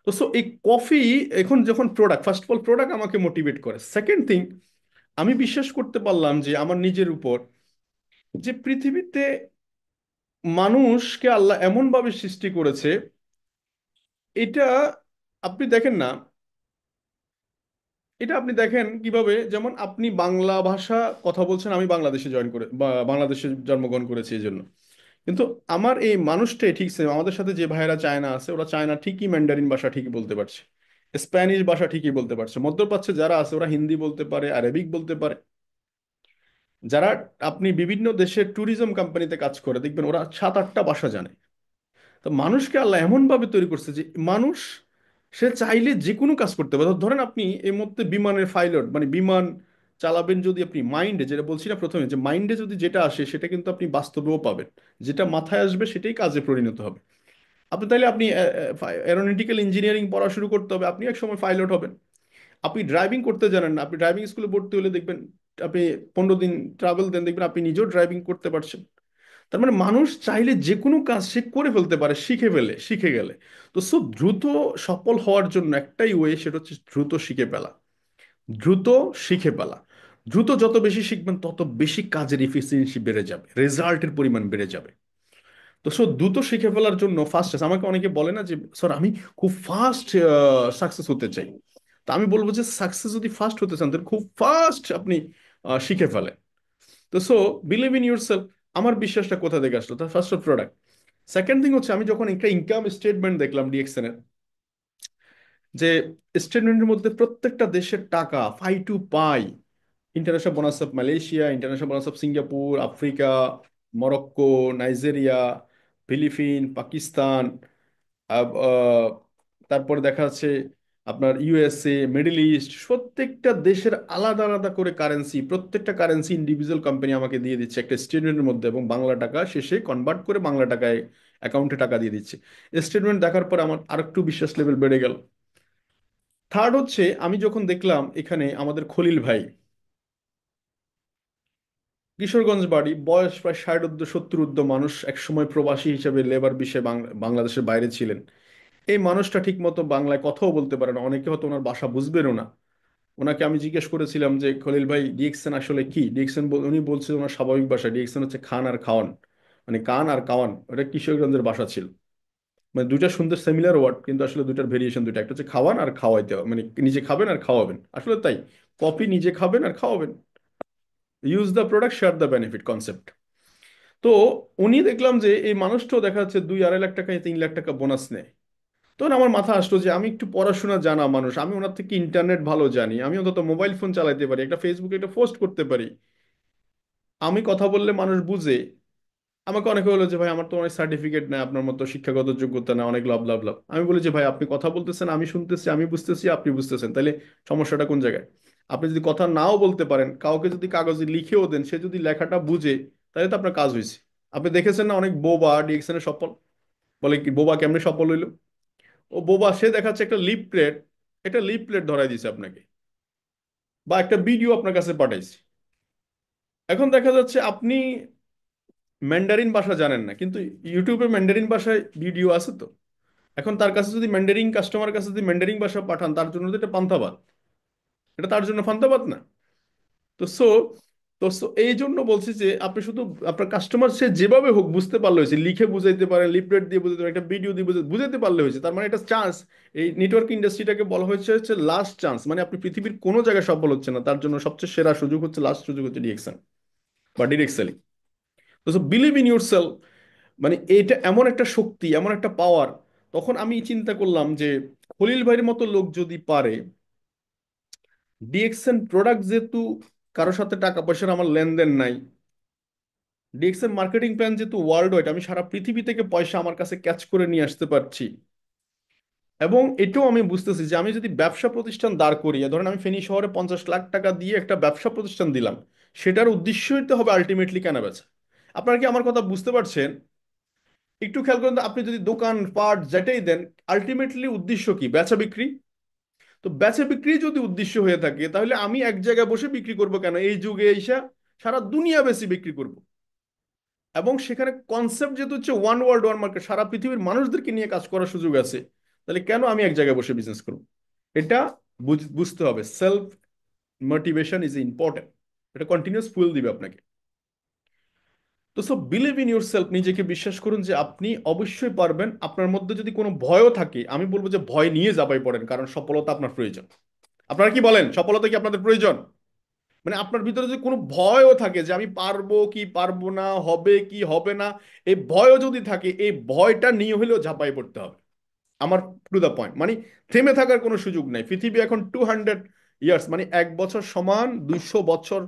তো সো এই কফি, এখন যখন product, first of all product আমাকে মোটিভেট করে, সেকেন্ড থিং আমি বিশ্বাস করতে পারলাম যে আমার নিজের উপর, যে পৃথিবীতে মানুষকে আল্লাহ এমনভাবে সৃষ্টি করেছে, এটা আপনি দেখেন না, এটা আপনি দেখেন কিভাবে, যেমন আপনি বাংলা ভাষা কথা বলছেন, আমি বাংলাদেশে জয়েন করে বা বাংলাদেশে জন্মগ্রহণ করেছি এই জন্য। কিন্তু আমার এই মানুষটাই ঠিক সেম, আমাদের সাথে যে ভাইয়েরা চায়না আছে ওরা চায়না ঠিকই ম্যান্ডারিন ভাষা ঠিকই বলতে পারছে, স্প্যানিশ ভাষা ঠিকই বলতে পারছে, মধ্যপ্রাচ্যে যারা আছে ওরা হিন্দি বলতে পারে, আরবিক বলতে পারে। যারা আপনি বিভিন্ন দেশের ট্যুরিজম কোম্পানিতে কাজ করে দেখবেন ওরা 7-8টা ভাষা জানে। তো মানুষকে আল্লাহ এমন ভাবে তৈরি করছে যে মানুষ সে চাইলে যে কোনো কাজ করতে পারে। ধরেন আপনি এই মধ্যে বিমানের পাইলট, মানে বিমান চালাবেন, যদি আপনি মাইন্ডে, যেটা বলছি না প্রথমে, যে মাইন্ডে যদি যেটা আসে সেটা কিন্তু আপনি বাস্তবেও পাবেন। যেটা মাথায় আসবে সেটাই কাজে পরিণত হবে। আপনি এরোনটিক্যাল ইঞ্জিনিয়ারিং পড়া শুরু করতে হবে, আপনি এক সময় পাইলট হবেন। আপনি ড্রাইভিং করতে জানেন না, আপনি ড্রাইভিং স্কুলে ভর্তি হলে দেখবেন আপনি 15 দিন ট্রাভেল দেন, দেখবেন আপনি নিজেও ড্রাইভিং করতে পারছেন। তার মানে মানুষ চাইলে যে কোনো কাজ সে করে ফেলতে পারে, শিখে গেলে। তো সব দ্রুত সফল হওয়ার জন্য একটাই ওয়ে, সেটা হচ্ছে দ্রুত শিখে ফেলা, দ্রুত শিখে ফেলা। দ্রুত যত বেশি শিখবেন তত বেশি কাজের এফিসিয়েন্সি বেড়ে যাবে, রেজাল্টের পরিমাণ বেড়ে যাবে। তো সো দ্রুত শিখে ফেলার জন্য ফাস্ট, আমাকে অনেকে বলে না যে স্যার আমি খুব ফাস্ট সাকসেস হতে চাই। তা আমি বলবো যে সাকসেস যদি ফাস্ট হতে চান তাহলে খুব ফাস্ট আপনি শিখে ফেলেন। তো so believe in your self. আমার বিশ্বাসটা কোথা থেকে আসলো? তার first of product. Second thing হচ্ছে আমি যখন একটা ইনকাম স্টেটমেন্ট দেখলাম ডিএক্সএন এর, যে স্টেটমেন্টের মধ্যে প্রত্যেকটা দেশের টাকা ফাই টু পাই, international bonus of Malaysia, international bonus of Singapore, Africa, Morocco, Nigeria, Philippine, Pakistan, আব- আহ, তারপরে দেখা যাচ্ছে আপনার ইউএসএ, মিডল ইস্ট, প্রত্যেকটা দেশের আলাদা আলাদা করে কারেন্সি, প্রত্যেকটা কারেন্সি ইন্ডিভিজুয়াল কোম্পানি আমাকে দিয়ে দিচ্ছে একটা স্টেটমেন্টের মধ্যে, এবং বাংলা টাকা শেষে কনভার্ট করে বাংলা টাকায় অ্যাকাউন্টে টাকা দিয়ে দিচ্ছে। স্টেটমেন্ট দেখার পর আমার আরেকটু বিশ্বাস লেভেল বেড়ে গেল। থার্ড হচ্ছে আমি যখন দেখলাম এখানে আমাদের খলিল ভাই, কিশোরগঞ্জ বাড়ি, বয়স প্রায় 60 70 মানুষ, একসময় প্রবাসী হিসেবে লেবার বিষয়ে বাংলাদেশের বাইরে ছিলেন। এই মানুষটা ঠিক মতো বাংলায় কথাও বলতে পারে না, অনেকে হয়তো ওনার ভাষা বুঝবেনও না। ওনাকে আমি জিজ্ঞেস করেছিলাম যে খলিল ভাই ডিএক্সএন আসলে কি, ডিএক্সএন উনি বলছিলেন ওনার স্বাভাবিক ভাষা ডিএক্সএন হচ্ছে খান আর খাওয়ান, মানে কান আর কাওয়ান, ওটা কিশোরগঞ্জের ভাষা ছিল। মানে দুইটা সুন্দর সিমিলার ওয়ার্ড, কিন্তু আসলে দুইটার ভেরিয়েশন দুইটা, একটা হচ্ছে খাওয়ান আর খাওয়াইতে হবে, মানে নিজে খাবেন আর খাওয়াবেন, আসলে তাই। কফি নিজে খাবেন আর খাওয়াবেন, use the product share the benefit concept. তো উনি দেখলাম যে এই মানুষটাও দেখা যাচ্ছে 2 2.5 লাখ টাকা 3 লাখ টাকা বোনাস নেয়। তখন আমার মাথা আসলো যে আমি একটু পড়াশোনা জানা মানুষ, আমি ওনার থেকে ইন্টারনেট ভালো জানি, আমি অন্তত মোবাইল ফোন চালাতে পারি, একটা ফেসবুকে একটা পোস্ট করতে পারি, আমি কথা বললে মানুষ বুঝে। আমাকে অনেকে বলে যে ভাই আমার তো অনেক সার্টিফিকেট নেই, আপনার মতো শিক্ষাগত যোগ্যতা না, অনেক লাভ লাভ লাভ। আমি বলি যে ভাই আপনি কথা বলতেছেন, আমি শুনতেছি, আমি বুঝতেছি, আপনি বুঝতেছেন, তাহলে সমস্যাটা কোন জায়গায়? আপনি যদি কথা নাও বলতে পারেন, কাউকে যদি কাগজে লিখেও দেন, সে যদি লেখাটা বুঝে, তাহলে তো আপনার কাজ হয়েছে। আপনি দেখেছেন না অনেক বোবা ডিএকশনে সফল, বলে কি বোবা কেমনে সফল হইলো? ও বোবা, সে দেখাচ্ছে একটা লিফলেট, একটা লিফলেট ধরাই দিছে আপনাকে, বা একটা ভিডিও আপনার কাছে পাঠাইছে। এখন দেখা যাচ্ছে আপনি ম্যান্ডারিন ভাষা জানেন না, কিন্তু ইউটিউবে ম্যান্ডারিন ভাষায় ভিডিও আছে তো। এখন তার কাছে যদি ম্যান্ডারিন, কাস্টমার কাছে যদি ম্যান্ডারিন ভাষা পাঠান, তার জন্য তো এটা পান্তাবাদ, এটা তার জন্য পান্তাবাদ না। তো সো এই জন্য বলছি যে আপনি শুধু আপনার কাস্টমার সে যেভাবে হোক বুঝতে পারলে হয়েছে, লিখে বুঝাইতে পারেন, লিফলেট দিয়ে বুঝাইতে পারেন, একটা ভিডিও দিয়ে বুঝাইতে পারলে হয়েছে, তার মানে এটা চান্স। এই নেটওয়ার্ক ইন্ডাস্ট্রিটাকে বলা হয়েছে হচ্ছে লাস্ট চান্স, মানে আপনি পৃথিবীর কোনো জায়গায় সফল হচ্ছে না, তার জন্য সবচেয়ে সেরা সুযোগ হচ্ছে, লাস্ট সুযোগ হচ্ছে ডিরেকশন বা ডিরেক্ট সেলিং। তো বিলিভ ইন ইউর সেলফ, মানে এটা এমন একটা শক্তি, এমন একটা পাওয়ার। তখন আমি চিন্তা করলাম যে খলিল ভাইয়ের মতো লোক যদি পারে, ডিএক্সএন প্রোডাক্ট যেহেতু কারোর সাথে টাকা পয়সার আমার লেনদেন নাই, ডিএক্সএন মার্কেটিং প্ল্যান যেহেতু ওয়ার্ল্ড ওয়াইড, আমি সারা পৃথিবী থেকে পয়সা আমার কাছে ক্যাচ করে নিয়ে আসতে পারছি। এবং এটাও আমি বুঝতেছি যে আমি যদি ব্যবসা প্রতিষ্ঠান দাঁড় করিয়ে, ধরেন আমি ফেনী শহরে 50 লাখ টাকা দিয়ে একটা ব্যবসা প্রতিষ্ঠান দিলাম, সেটার উদ্দেশ্যই তো হবে আলটিমেটলি কেনা বেচা। আপনারা কি আমার কথা বুঝতে পারছেন? একটু খেয়াল করেন তো, আপনি যদি দোকান পাট যেটাই দেন, আলটিমেটলি উদ্দেশ্য কি? বেচা বিক্রি। তো বেচা বিক্রি যদি উদ্দেশ্য হয়ে থাকে, তাহলে আমি এক জায়গায় বসে বিক্রি করব কেন? এই যুগে এসে সারা দুনিয়া বেশি বিক্রি করব। এবং সেখানে কনসেপ্ট যেহেতু হচ্ছে ওয়ান ওয়ার্ল্ড ওয়ান মার্কেট, সারা পৃথিবীর মানুষদেরকে নিয়ে কাজ করার সুযোগ আছে, তাহলে কেন আমি এক জায়গায় বসে বিজনেস করব? এটা বুঝতে হবে। সেলফ মোটিভেশন ইজ ইম্পর্টেন্ট, এটা কন্টিনিউস ফুয়েল দিবে আপনাকে। তো বিলিভ ইন ইউর সেলফ, নিজেকে বিশ্বাস করুন যে আপনি অবশ্যই পারবেন। আপনার মধ্যে যদি কোনো ভয়ও থাকে, আমি বলবো যে ভয় নিয়ে যাবাই পড়েন, কারণ সফলতা আপনার প্রয়োজন। আপনারা কি বলেন, সফলতা কি আপনাদের প্রয়োজন? মানে আপনার ভিতরে যদি কোনো ভয়ও থাকে যে আমি পারবো কি পারবো না, হবে কি হবে না, এই ভয়ও যদি থাকে, এই ভয়টা নিয়ে হলেও ঝাঁপাই পড়তে হবে। আমার টু দ্য পয়েন্ট, মানে থেমে থাকার কোনো সুযোগ নাই। পৃথিবী এখন 200 ইয়ার্স, মানে 1 বছর সমান 200 বছর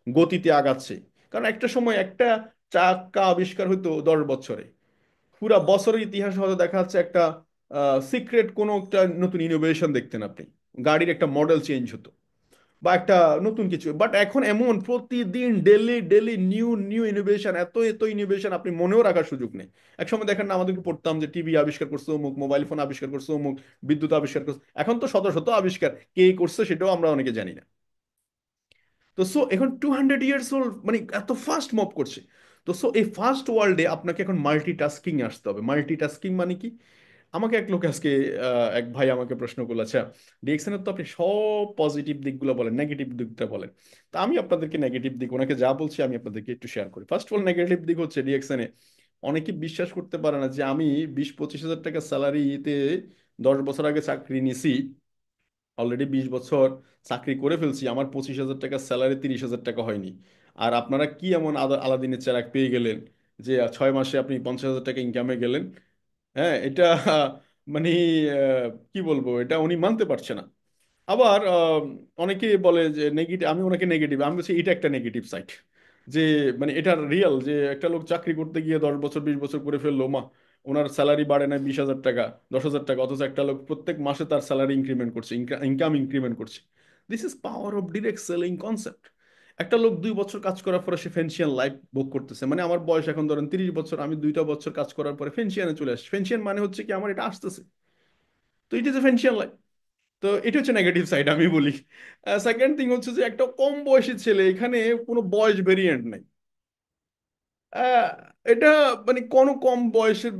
গতিতে আগাচ্ছে। কারণ একটা সময় একটা চাক্কা আবিষ্কার হইতো 10 বছরে, পুরা বছরের ইতিহাসে হয়তো দেখা যাচ্ছে একটা সিক্রেট কোনো একটা নতুন ইনোভেশন দেখতেন আপনি, গাড়ির একটা মডেল চেঞ্জ হতো বা একটা নতুন কিছু। বাট এখন এমন প্রতিদিন daily daily new new innovation, এত এত ইনোভেশন আপনি মনেও রাখার সুযোগ নেই। এক সময় দেখেন না, আমাদেরকে পড়তাম যে টিভি আবিষ্কার করছে অমুক, মোবাইল ফোন আবিষ্কার করছে অমুক, বিদ্যুৎ আবিষ্কার করছে, এখন তো শত শত আবিষ্কার, কে করছে সেটাও আমরা অনেকে জানি না। তো এখন 200 ইয়ার্স ওল্ড, মানে এত ফাস্ট মুভ করছে। তো এই ফাস্ট ওয়ার্ল্ডে আপনাকে এখন মাল্টিটাস্কিং আসতে হবে। মাল্টিটাস্কিং মানে কি? আমাকে এক লোক আজকে, এক ভাই আমাকে প্রশ্ন করলো, আচ্ছা ডিএক্সএনের তো আপনি সব পজিটিভ দিকগুলো বলেন, নেগেটিভ দিকটা বলেন। তা আমি আপনাদেরকে নেগেটিভ দিক, ওনাকে যা বলছি আমি আপনাদেরকে একটু শেয়ার করি। ফার্স্ট অফ অল নেগেটিভ দিক হচ্ছে ডিএক্সএনে অনেকে বিশ্বাস করতে পারে না যে আমি 20-25 হাজার টাকা স্যালারিতে 10 বছর আগে চাকরি নিছি, অলরেডি 20 বছর চাকরি করে ফেলছি, আমার 25 হাজার টাকা স্যালারি 30 হাজার টাকা হয়নি। আর আপনারা কি এমন আলাদিনের চেরাগ পেয়ে গেলেন যে 6 মাসে আপনি 50 হাজার টাকা ইনকামে গেলেন? হ্যাঁ, এটা মানে কি বলবো, এটা উনি মানতে পারছে না। আবার অনেকে বলে যে নেগেটিভ, আমি ওনাকে নেগেটিভ, আমি বলছি এটা একটা নেগেটিভ সাইড। যে মানে এটা রিয়েল যে একটা লোক চাকরি করতে গিয়ে 10 বছর 20 বছর করে ফেললো, মা ওনার স্যালারি বাড়ে না 20 হাজার টাকা 10 হাজার টাকা, অথচ একটা লোক প্রত্যেক মাসে তার স্যালারি ইনক্রিমেন্ট করছে, ইনকাম ইনক্রিমেন্ট করছে। This is power of direct selling concept. একটা লোক 2 বছর কাজ করার পরে সে ফেন্সিয়ান লাইফ ভোগ করতেছে, মানে আমার বয়স এখন ধরেন 30 বছর, আমি 2টা বছর কাজ করার পরে ফেন্সিয়ানে চলে আসছি। ফেন্সিয়ান মানে হচ্ছে কি আমার এটা আসতেছে, তো ইট ইজ এ ফেন্সিয়ান। তো এটা হচ্ছে নেগেটিভ সাইড আমি বলি। সেকেন্ড থিং হচ্ছে যে একটা কম বয়সী ছেলে, এখানে কোনো বয়স ভেরিয়েন্ট নেই। আহ, এটা মানে কোনো কম বয়সের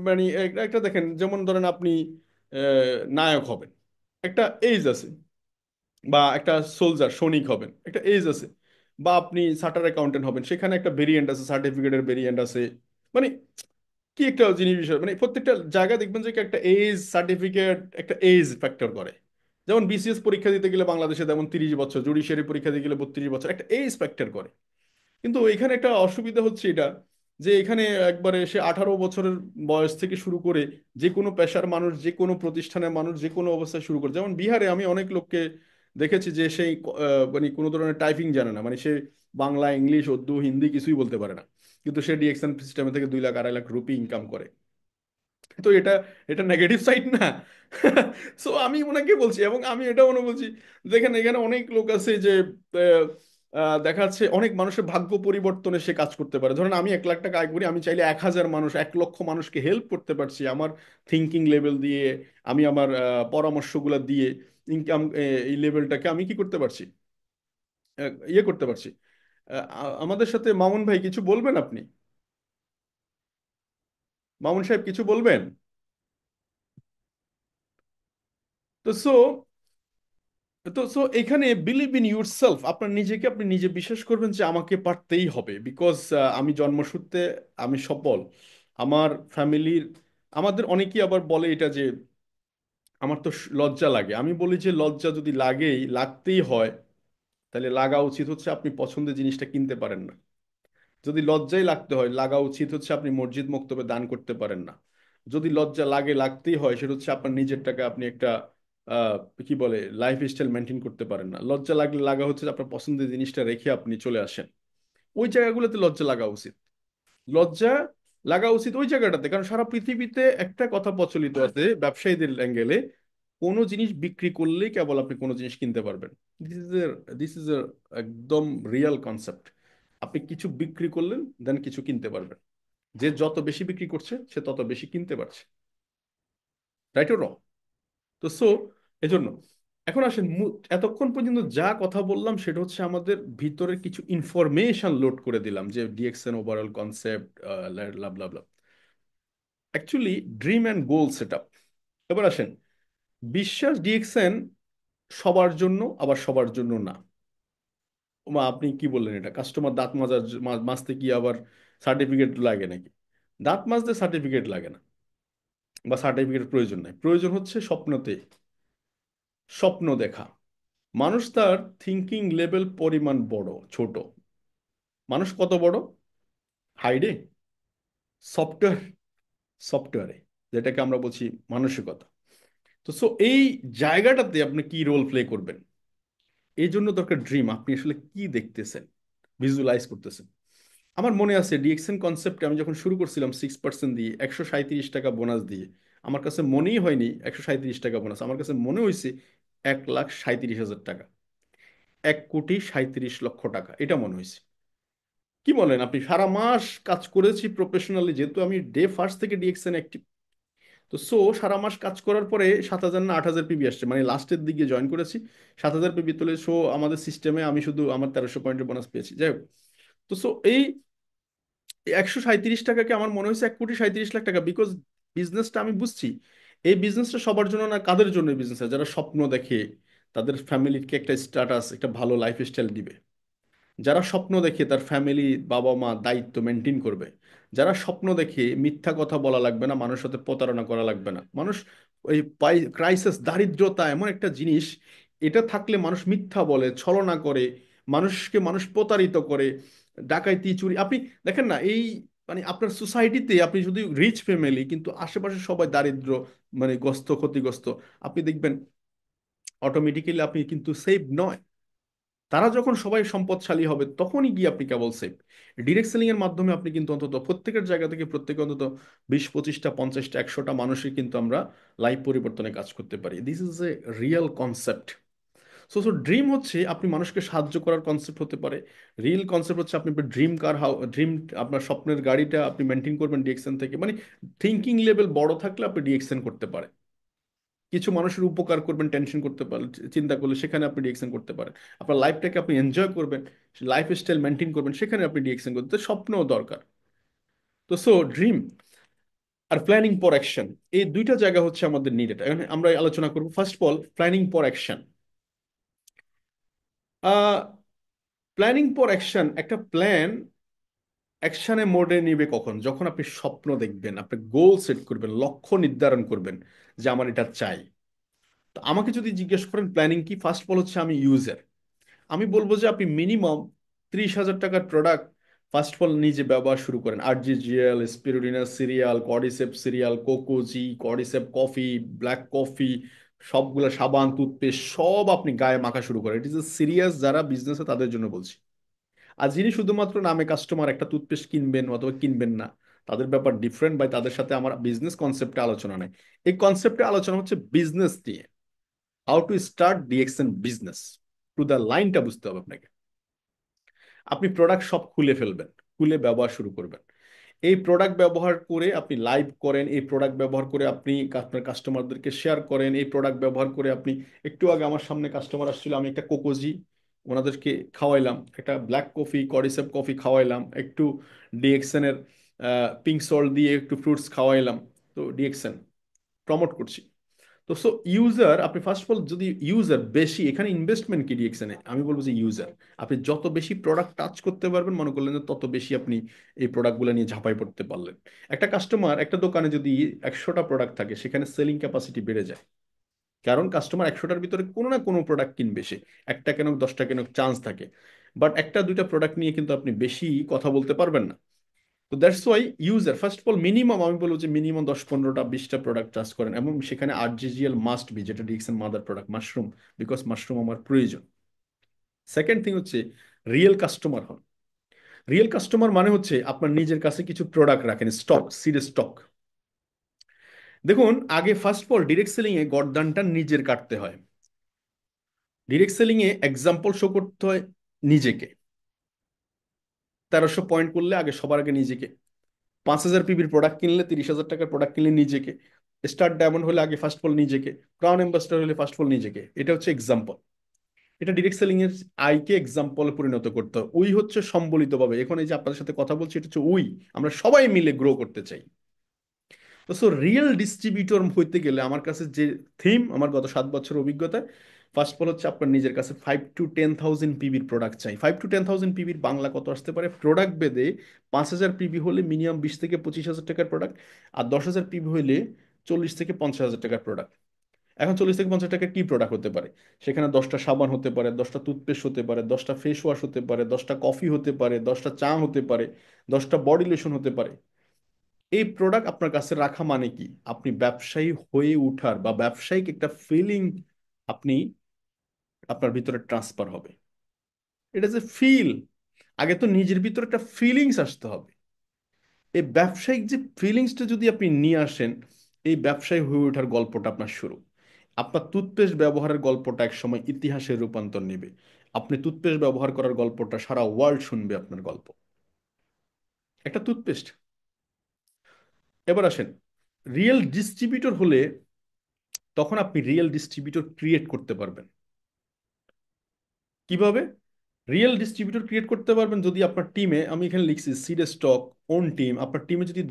মানে একটা দেখেন, যেমন ধরেন আপনি নায়ক হবেন, একটা এজ আছে। বা একটা সোলজার সৈনিক হবেন, একটা এজ আছে। বা আপনি চার্টার অ্যাকাউন্টেন্ট হবেন, সেখানে একটা ভেরিয়েন্ট আছে, সার্টিফিকেটের ভেরিয়েন্ট আছে। মানে কি একটা জিনিস বিষয়, মানে প্রত্যেকটা জায়গায় দেখবেন যে একটা এজ সার্টিফিকেট একটা এজ ফ্যাক্টর করে। যেমন বিসিএস পরীক্ষা দিতে গেলে বাংলাদেশে যেমন 30 বছর, জুডিশিয়ারি পরীক্ষা দিতে গেলে 32 বছর, একটা এজ ফ্যাক্টর করে। কিন্তু এখানে একটা অসুবিধা হচ্ছে এটা, যে এখানে একবারে সে 18 বছরের বয়স থেকে শুরু করে যে কোনো পেশার মানুষ, যে কোনো প্রতিষ্ঠানের মানুষ, যে কোনো অবস্থায় শুরু করে। যেমন বিহারে আমি অনেক লোককে দেখেছি যে সেই মানে কোনো ধরনের টাইপিং জানে না, মানে সে বাংলা ইংলিশ উর্দু হিন্দি কিছুই বলতে পারে না, কিন্তু সে ডিএক্সএন সিস্টেমে থেকে 2 লাখ 2.5 লাখ রুপি ইনকাম করে। তো এটা এটা নেগেটিভ সাইড না? সো আমি ওনাকে বলছি, এবং আমি এটা মনে বলছি, দেখেন এখানে অনেক লোক আছে যে আহ, দেখা যাচ্ছে অনেক মানুষের ভাগ্য পরিবর্তনে সে কাজ করতে পারে। ধরেন আমি 1 লাখ টাকা আয় করি, আমি চাইলে 1,000 মানুষ 1 লক্ষ মানুষকে হেল্প করতে পারছি আমার থিঙ্কিং লেভেল দিয়ে, আমি আমার পরামর্শগুলো দিয়ে ইনকাম এই লেভেলটাকে আমি কি করতে পারছি, ইয়ে করতে পারছি। আমাদের সাথে মামুন ভাই কিছু বলবেন আপনি? মামুন সাহেব কিছু বলবেন? তো এখানে বিলিভ ইন ইউর সেলফ, আপনার নিজেকে আপনি নিজে বিশ্বাস করবেন যে আমাকে পারতেই হবে, বিকজ আমি জন্মসূত্রে আমি সফল। আমার ফ্যামিলির, আমাদের অনেকেই আবার বলে এটা যে আমার তো লজ্জা লাগে। আমি বলি যে লজ্জা যদি লাগতেই হয়, তাহলে লাগা উচিত হচ্ছে আপনি পছন্দের জিনিসটা কিনতে পারেন না। যদি লজ্জাই লাগতে হয়, লাগা উচিত হচ্ছে আপনি মসজিদ মক্তবে দান করতে পারেন না। যদি লজ্জা লাগতেই হয়, সেটা হচ্ছে আপনার নিজের টাকা আপনি একটা আহ, কি বলে লাইফ স্টাইল মেনটেন করতে পারেন না। লজ্জা লাগলে লাগা হচ্ছে যে আপনার পছন্দের জিনিসটা রেখে আপনি চলে আসেন। ওই জায়গাগুলোতে লজ্জা লাগা উচিত। লজ্জা লাগা উচিত ওই জায়গাটাতে, কারণ সারা পৃথিবীতে একটা কথা প্রচলিত আছে ব্যবসায়ীদের অ্যাঙ্গেলে, কোনো জিনিস বিক্রি করলেই কেবল আপনি কোনো জিনিস কিনতে পারবেন। This is a this is a একদম রিয়েল কনসেপ্ট। আপনি কিছু বিক্রি করলেন, দেন কিছু কিনতে পারবেন। যে যত বেশি বিক্রি করছে সে তত বেশি কিনতে পারছে। রাইট ও রং? তো এজন্য এখন আসেন এতক্ষণ পর্যন্ত যা কথা বললাম সেটা হচ্ছে আমাদের ভিতরের কিছু ইনফরমেশন লোড করে দিলাম, যে DXN overall concept, love love love, actually dream and goal set up. এবার আসেন, বিশ্বাস ডিএক্সএন সবার জন্য, আবার সবার জন্য না। ওমা, আপনি কি বললেন? এটা কাস্টমার দাঁত মাজতে কি আবার সার্টিফিকেট লাগে নাকি? দাঁত মাজতে সার্টিফিকেট লাগে না, বা সার্টিফিকেট প্রয়োজন নাই। প্রয়োজন হচ্ছে স্বপ্নতে, স্বপ্ন দেখা। মানুষ তার থিঙ্কিং লেভেল পরিমাণ বড় ছোট, মানুষ কত বড়, হাইডে, সফটওয়্যার, সফটওয়্যারে, যেটাকে আমরা বলছি মানসিকতা। তো এই জায়গাটাতে আপনি কি রোল প্লে করবেন, এই জন্য দরকার ড্রিম। আপনি আসলে কি দেখতেছেন, ভিজুয়ালাইজ করতেছেন। আমার মনে আছে ডিএক্সএন কনসেপ্টে আমি যখন শুরু করছিলাম 6% দিয়ে 137 টাকা বোনাস দিয়ে, আমার কাছে মনেই হয়নি 137 টাকা বোনাস, আমার কাছে মনে হয়েছে 1,37,000 টাকা, 1,37,00,000 টাকা, এটা মনে হয়েছে। কি বলেন আপনি? সারা মাস কাজ করেছি প্রফেশনালি, যেহেতু আমি ডে ফার্স্ট থেকে ডিএক্সএন অ্যাক্টিভ। তো সারা মাস কাজ করার পরে 7,000 না 8,000 পিবি আসছে, মানে লাস্টের দিকে জয়েন করেছি। 7,000 পিবি তোলে আমাদের সিস্টেমে আমি শুধু আমার 1300 পয়েন্টের বোনাস পেয়েছি, যাই হোক। তো এই 137 টাকাকে আমার মনে হয়েছে 1,37,00,000 টাকা, বিকজ বিজনেসটা আমি বুঝছি। এই বিজনেসটা সবার জন্য না, কাদের জন্য বিজনেস? যারা স্বপ্ন দেখে, তাদের ফ্যামিলিকে একটা স্ট্যাটাস, একটা ভালো লাইফ স্টাইল দিবে। যারা স্বপ্ন দেখে তার ফ্যামিলি, বাবা মা দায়িত্ব মেনটেন করবে, যারা স্বপ্ন দেখে মিথ্যা কথা বলা লাগবে না, মানুষের সাথে প্রতারণা করা লাগবে না। মানুষ ওই ক্রাইসিস, দারিদ্রতা এমন একটা জিনিস, এটা থাকলে মানুষ মিথ্যা বলে, ছলনা করে, মানুষ প্রতারিত করে, ডাকাইতি চুরি। আপনি দেখেন না এই, মানে আপনার সোসাইটিতে আপনি যদি রিচ ফ্যামিলি কিন্তু আশেপাশে সবাই দারিদ্র, মানে গ্রস্ত, ক্ষতিগ্রস্ত, আপনি দেখবেন অটোমেটিক্যালি আপনি কিন্তু সেভ নয়। তারা যখন সবাই সম্পদশালী হবে তখনই গিয়ে আপনি কেবল সেভ। ডিরেক্ট সেলিং এর মাধ্যমে আপনি কিন্তু অন্তত প্রত্যেকের জায়গা থেকে প্রত্যেকে অন্তত 20, 25টা, 50টা, 100টা মানুষের কিন্তু আমরা লাইফ পরিবর্তনে কাজ করতে পারি। This is a real concept. So dream হচ্ছে আপনি মানুষকে সাহায্য করার কনসেপ্ট হতে পারে। রিয়েল কনসেপ্ট হচ্ছে আপনি ড্রিম কার, ড্রিম, আপনার স্বপ্নের গাড়িটা আপনি মেনটেন করবেন ডিএক্সএন থেকে, মানে থিঙ্কিং লেভেল বড় থাকলে আপনি ডিএক্সএন করতে পারেন। কিছু মানুষের উপকার করবেন, টেনশন করতে পারেন, চিন্তা করলে সেখানে আপনি ডিএকশন করতে পারেন। আপনার লাইফটাকে আপনি এনজয় করবেন, লাইফ স্টাইল মেনটেন করবেন, সেখানে আপনি ডিএকশন করতে, স্বপ্নও দরকার। তো so dream are planning for action, এই দুইটা জায়গা হচ্ছে আমাদের নিডেড। এখন আমরা আলোচনা করবো first of all planning for action. Planning for action, একটা প্ল্যান অ্যাকশনে মোডে নিবে কখন? যখন আপনি স্বপ্ন দেখবেন, আপনি গোল সেট করবেন, লক্ষ্য নির্ধারণ করবেন যে আমার এটা চাই। তো আমাকে যদি জিজ্ঞেস করেন প্ল্যানিং কি, ফার্স্ট অফ অল হচ্ছে আমি ইউজার, আমি বলবো যে আপনি মিনিমাম 30,000 টাকার প্রোডাক্ট ফার্স্ট অফ অল নিজে ব্যবহার শুরু করেন। R G G L, spirulina cereal, cordycep cereal, Cocozhi, cordycep coffee, black coffee, সবগুলো সাবান, টুথপেস্ট সব আপনি গায়ে মাখা শুরু করেন। ইট ইজ সিরিয়াস, যারা বিজনেসে তাদের জন্য বলছি। আর যিনি শুধুমাত্র নামে কাস্টমার একটা টুথপেস্ট কিনবেন অথবা কিনবেন না, তাদের ব্যাপার ডিফারেন্ট, বাই তাদের সাথে আমার বিজনেস কনসেপ্টে আলোচনা নেই। এই কনসেপ্টে আলোচনা হচ্ছে বিজনেস নিয়ে, how to start DXN business. To the লাইনটা বুঝতে হবে আপনাকে। আপনি প্রোডাক্ট সব খুলে ফেলবেন, খুলে ব্যবহার শুরু করবেন। এই প্রোডাক্ট ব্যবহার করে আপনি লাইভ করেন, এই প্রোডাক্ট ব্যবহার করে আপনি আপনার কাস্টমারদেরকে শেয়ার করেন, এই প্রোডাক্ট ব্যবহার করে আপনি, একটু আগে আমার সামনে কাস্টমার আসছিল, আমি একটা কোকোজি ওনাদেরকে খাওয়াইলাম, একটা ব্ল্যাক কফি, করিসেপ কফি খাওয়াইলাম, একটু ডিএক্সএন এর পিঙ্ক সল্ট দিয়ে একটু ফ্রুটস খাওয়াইলাম। তো ডিএক্সএন প্রমোট করছি। তো সো ইউজার, আপনি ফার্স্ট অফ অল যদি ইউজার বেশি, এখানে ইনভেস্টমেন্ট কি ডিএক্সএনে, আমি বলবো যে ইউজার, আপনি যত বেশি প্রোডাক্ট টাচ করতে পারবেন মনে করলেন যে তত বেশি আপনি এই প্রোডাক্টগুলো নিয়ে ঝাঁপাই পড়তে পারলেন। একটা কাস্টমার, একটা দোকানে যদি 100টা প্রোডাক্ট থাকে সেখানে সেলিং ক্যাপাসিটি বেড়ে যায়, কারণ কাস্টমার 100টার ভিতরে কোনো না কোনো প্রোডাক্ট কিনবে সে, একটা কেন 10টা কেন চান্স থাকে। বাট একটা দুইটা প্রোডাক্ট নিয়ে কিন্তু আপনি বেশি কথা বলতে পারবেন না। তো that's why user first of all minimum, আমি বলবো যে মিনিমাম 10, 15টা, 20টা প্রোডাক্ট চার্জ করেন, এবং সেখানে আরজিজিএল মাস্ট বি, যেটা DXN mother product, mushroom, because mushroom আমার প্রয়োজন। সেকেন্ড থিং হচ্ছে রিয়েল কাস্টমার হন। রিয়েল কাস্টমার মানে হচ্ছে আপনার নিজের কাছে কিছু প্রোডাক্ট রাখেন, স্টক, সিড স্টক। দেখুন, আগে first of all direct selling এ গরদানটা নিজের কাটতে হয়। ডিরেক্ট সেলিং এ এক্সাম্পল শো করতে হয় নিজেকে। 1300 পয়েন্ট করলে আগে সবার আগে নিজেকে, 5,000 পিবির প্রোডাক্ট কিনলে, 30,000 টাকার প্রোডাক্ট কিনলে নিজেকে, স্টার ডায়মন্ড হলে আগে ফার্স্ট ফল নিজেকে, ক্রাউন অ্যাম্বাসডার হলে ফার্স্ট ফল নিজেকে। এটা হচ্ছে এক্সাম্পল। এটা ডিরেক্ট সেলিং এর আইকে এক্সাম্পলে পরিণত করতে হয়। উই হচ্ছে সম্বলিত ভাবে, এখন এই যে আপনাদের সাথে কথা বলছি এটা হচ্ছে উই, আমরা সবাই মিলে গ্রো করতে চাই। তো সো রিয়েল ডিস্ট্রিবিউটর হইতে গেলে আমার কাছে যে থিম, আমার গত 7 বছর অভিজ্ঞতা, ফার্স্ট অফ অল হচ্ছে আপনার নিজের কাছে 5 to 10,000 পিবির প্রোডাক্ট চাই। 5 to 10,000 পিবির বাংলা কত আসতে পারে প্রোডাক্ট বেদে? 5,000 পিবি হলে মিনিমাম 20 থেকে 25,000 টাকার প্রোডাক্ট, আর 10,000 পিবি হলে 40 থেকে 50,000 টাকার প্রোডাক্ট। এখন 40 থেকে 50 টাকার কি প্রোডাক্ট হতে পারে? সেখানে 10টা সাবান হতে পারে, 10টা টুথপেস্ট হতে পারে, 10টা ফেস ওয়াশ হতে পারে, 10টা কফি হতে পারে, 10টা চা হতে পারে, 10টা বডি লোশন হতে পারে। এই প্রোডাক্ট আপনার কাছে রাখা মানে কি? আপনি ব্যবসায়ী হয়ে উঠার বা ব্যবসায়িক একটা ফিলিং আপনি, আপনার ভিতরে ট্রান্সফার হবে। এটা যে ফিল, আগে তো নিজের ভিতরে একটা ফিলিংস আসতে হবে। এই ব্যবসায়িক যে ফিলিংসটা যদি আপনি নিয়ে আসেন, এই ব্যবসায়ী হয়ে ওঠার গল্পটা আপনার শুরু। আপনার টুথপেস্ট ব্যবহারের গল্পটা একসময় ইতিহাসের রূপান্তর নেবে। আপনি টুথপেস্ট ব্যবহার করার গল্পটা সারা ওয়ার্ল্ড শুনবে আপনার গল্প, একটা টুথপেস্ট। এবার আসেন, রিয়েল ডিস্ট্রিবিউটর হলে তখন আপনি রিয়েল ডিস্ট্রিবিউটর ক্রিয়েট করতে পারবেন। কিভাবে রিয়েল ডিস্ট্রিবিউটর ক্রিয়েট করতে পারবেন? যদি আপনার টিমে, আমি এখানে লিখছি সিড স্টক, ওন টিম, আপনার টিমে যদি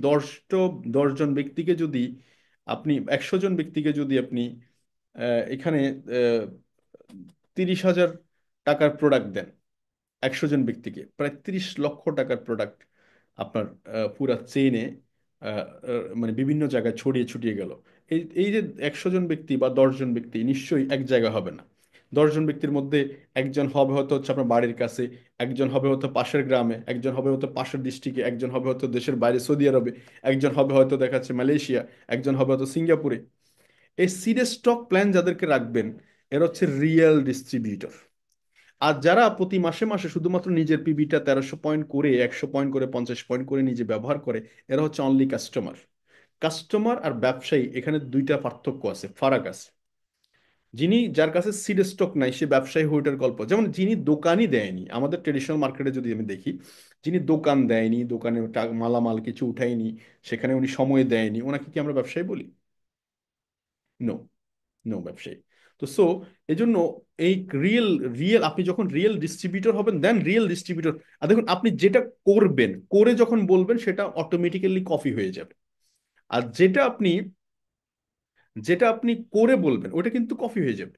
10জন ব্যক্তিকে যদি আপনি, 100জন ব্যক্তিকে যদি আপনি এখানে 30,000 টাকার প্রোডাক্ট দেন, 100 জন ব্যক্তিকে প্রায় 30 লক্ষ টাকার প্রোডাক্ট আপনার পুরা চেইনে মানে বিভিন্ন জায়গায় ছড়িয়ে ছড়িয়ে গেল। এই এই যে 100 জন ব্যক্তি বা 10 জন ব্যক্তি নিশ্চয়ই এক জায়গা হবে না। 10 জন ব্যক্তির মধ্যে একজন হবে হয়তো হচ্ছে আপনার বাড়ির কাছে, একজন হবে হয়তো পাশের গ্রামে, একজন হবে হয়তো পাশের ডিস্ট্রিক্টে, একজন হবে হয়তো দেশের বাইরে সৌদি আরবে, একজন হবে হয়তো দেখা যাচ্ছে মালয়েশিয়া, একজন হবে হয়তো সিঙ্গাপুরে। এই সিডে স্টক প্ল্যান যাদেরকে রাখবেন, এরা হচ্ছে রিয়েল ডিস্ট্রিবিউটর। আর যারা প্রতি মাসে মাসে শুধুমাত্র নিজের পিবিটা 1300 পয়েন্ট করে, 100 পয়েন্ট করে, 50 পয়েন্ট করে নিজে ব্যবহার করে, এরা হচ্ছে অনলি কাস্টমার। কাস্টমার আর ব্যবসায়ী এখানে দুইটা পার্থক্য আছে, ফারাক আছে। যার কাছে সিড স্টক নাই সে ব্যবসায়ী হয়ে ওঠার গল্প, যেমন যিনি দোকানই দেয়নি, আমাদের ট্রেডিশনাল মার্কেটে যদি আমি দেখি, যিনি দোকান দেয়নি, দোকানে মালামাল কিছু উঠায়নি, সেখানে উনি সময় দেয়নি, ওনাকে কি আমরা ব্যবসায়ী বলি? নো, নো ব্যবসায়ী। তো সো এই জন্য এই রিয়েল রিয়েল আপনি যখন রিয়েল ডিস্ট্রিবিউটর হবেন, দেন রিয়েল ডিস্ট্রিবিউটর। আর দেখুন আপনি যেটা করবেন, করে যখন বলবেন সেটা অটোমেটিক্যালি কপি হয়ে যাবে। আর যেটা আপনি করে বলবেন ওটা কিন্তু কপি হয়ে যাবে।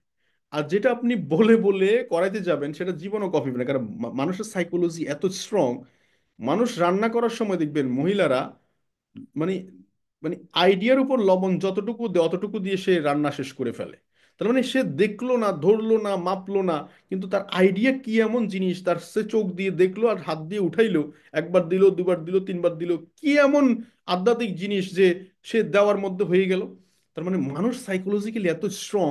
আর যেটা আপনি বলে বলে করাইতে যাবেন সেটা জীবনও কপি হবে না, কারণ মানুষের সাইকোলজি এত স্ট্রং। মানুষ রান্না করার সময় দেখবেন মহিলারা মানে মানে আইডিয়ার উপর লবণ যতটুকু দেয় অতটুকু দিয়ে সে রান্না শেষ করে ফেলে। তার মানে সে দেখলো না, ধরলো না, মাপলো না, কিন্তু তার আইডিয়া কি এমন জিনিস, তার সে চোখ দিয়ে দেখলো আর হাত দিয়ে উঠাইলো, একবার দিল, দুবার দিল, তিনবার দিল, কি এমন আধ্যাত্মিক জিনিস যে সে দেওয়ার মধ্যে হয়ে গেল। তার মানে মানুষ সাইকোলজিক্যালি এত স্ট্রং,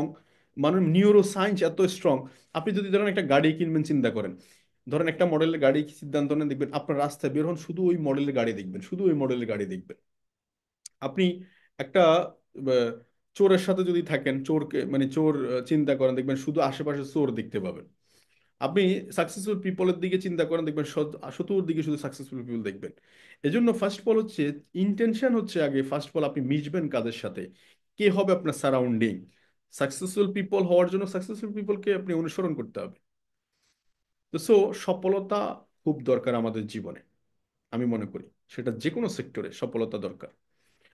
মানুষ নিউরো সায়েন্স এত স্ট্রং। আপনি যদি ধরেন একটা গাড়ি কিনবেন, চিন্তা করেন, ধরেন একটা মডেলের গাড়ি সিদ্ধান্ত নেন, দেখবেন আপনার রাস্তায় বের হন শুধু ওই মডেলের গাড়ি দেখবেন, শুধু ওই মডেলের গাড়ি দেখবেন। আপনি একটা চোরের সাথে যদি থাকেন, চোরকে মানে চোর চিন্তা করেন, দেখবেন শুধু আশেপাশে চোর দেখতে পাবেন। আপনি সাকসেসফুল পিপলের দিকে চিন্তা করেন, দেখবেন চতুর্দিকে শুধু সাকসেসফুল পিপল দেখবেন। এজন্য ফার্স্ট অফ অল হচ্ছে ইন্টেনশন হচ্ছে আগে, ফার্স্ট অফ অল আপনি মিশবেন কাদের সাথে, কে হবে আপনার সারাউন্ডিং। সাকসেসফুল পিপল হওয়ার জন্য সাকসেসফুল পিপলকে আপনি অনুসরণ করতে হবে। তো সো সফলতা খুব দরকার আমাদের জীবনে, আমি মনে করি সেটা যে কোনো সেক্টরে সফলতা দরকার।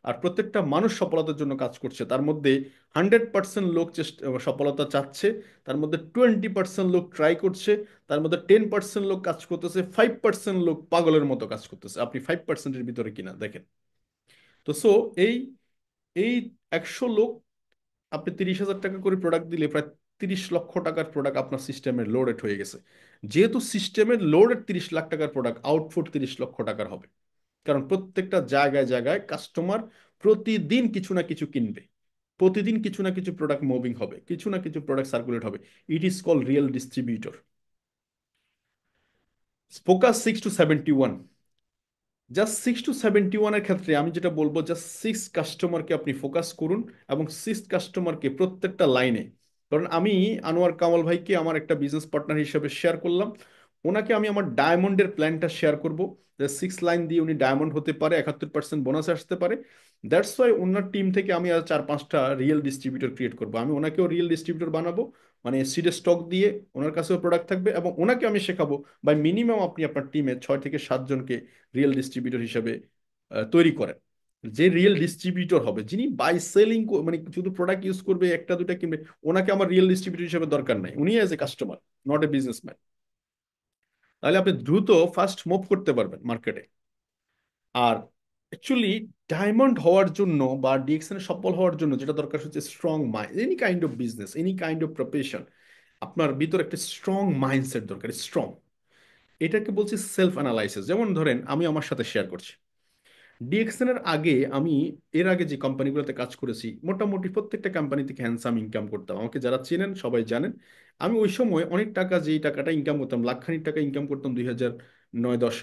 আর প্রত্যেকটা মানুষ সফলতার জন্য কাজ করছে, তার মধ্যে 100% লোক সফলতা চাচ্ছে, তার মধ্যে 20% লোক ট্রাই করছে, তার মধ্যে 10% লোক কাজ করতেছে, 5% লোক পাগলের মতো কাজ করতেছে। আপনি 5%-এর ভিতরে কিনা দেখেন। তো সো এই এই 100 লোক, আপনি 30,000 টাকা করে প্রোডাক্ট দিলে প্রায় 30 লক্ষ টাকার প্রোডাক্ট আপনার সিস্টেমে লোডেড হয়ে গেছে। যেহেতু সিস্টেমের লোডেড 30 লাখ টাকার প্রোডাক্ট, আউটপুট 30 লক্ষ টাকার হবে। কারণ প্রত্যেকটা জায়গায় জায়গায় কাস্টমার প্রতিদিন কিছু না কিছু কিনবে, প্রতিদিন কিছু না কিছু প্রোডাক্ট মুভিং হবে, কিছু না কিছু প্রোডাক্ট সার্কুলেট হবে। It is call real distributor. Focus 6 to 71। Just 6 to 71-এর ক্ষেত্রে আমি যেটা বলবো, জাস্ট 6 কাস্টমারকে আপনি ফোকাস করুন, এবং 6 কাস্টমারকে প্রত্যেকটা লাইনে, কারণ আমি আনোয়ার কামাল ভাইকে আমার একটা বিজনেস পার্টনার হিসেবে শেয়ার করলাম, ওনাকে আমি আমার ডায়মন্ডের প্ল্যানটা শেয়ার করব, যে 6 লাইন দিয়ে উনি ডায়মন্ড হতে পারে, 71% বোনাস আসতে পারে। দ্যাটস ওয়াই ওনার টিম থেকে আমি আর 4-5টা রিয়েল ডিস্ট্রিবিউটর ক্রিয়েট করবো, আমি ওনাকেও রিয়েল ডিস্ট্রিবিউটর বানাবো। মানে সিডে স্টক দিয়ে ওনার কাছেও প্রোডাক্ট থাকবে, এবং ওনাকে আমি শেখাবো বাই মিনিমাম আপনি আপনার টিমে 6 থেকে 7 জনকে রিয়েল ডিস্ট্রিবিউটর হিসেবে তৈরি করেন। যে রিয়েল ডিস্ট্রিবিউটর হবে, যিনি বাই সেলিং মানে শুধু প্রোডাক্ট ইউজ করবে, একটা দুটা কিনবে, ওনাকে আমার রিয়েল ডিস্ট্রিবিউটর হিসেবে দরকার নাই, উনি as a customer, not a businessman. তাহলে আপনি দ্রুত ফাস্ট মুভ করতে পারবেন মার্কেটে। আর অ্যাকচুয়ালি ডায়মন্ড হওয়ার জন্য বা ডিএক্সএন সফল হওয়ার জন্য যেটা দরকার হচ্ছে strong mind, any kind of business, any kind of profession, আপনার ভিতরে একটা স্ট্রং মাইন্ডসেট দরকার, স্ট্রং। এটাকে বলছি সেলফ অ্যানালাইসিস। যেমন ধরেন আমি আমার সাথে শেয়ার করছি, ডিএক্সএন এর আগে আমি, এর আগে যে কোম্পানিগুলোতে কাজ করেছি, মোটামুটি প্রত্যেকটা কোম্পানি থেকে হ্যান্ডসাম ইনকাম করতাম। আমাকে যারা চেনেন সবাই জানেন, আমি ওই সময় অনেক টাকা, যেই টাকাটা ইনকাম করতাম, লাখখানিক টাকা ইনকাম করতাম 2009-10,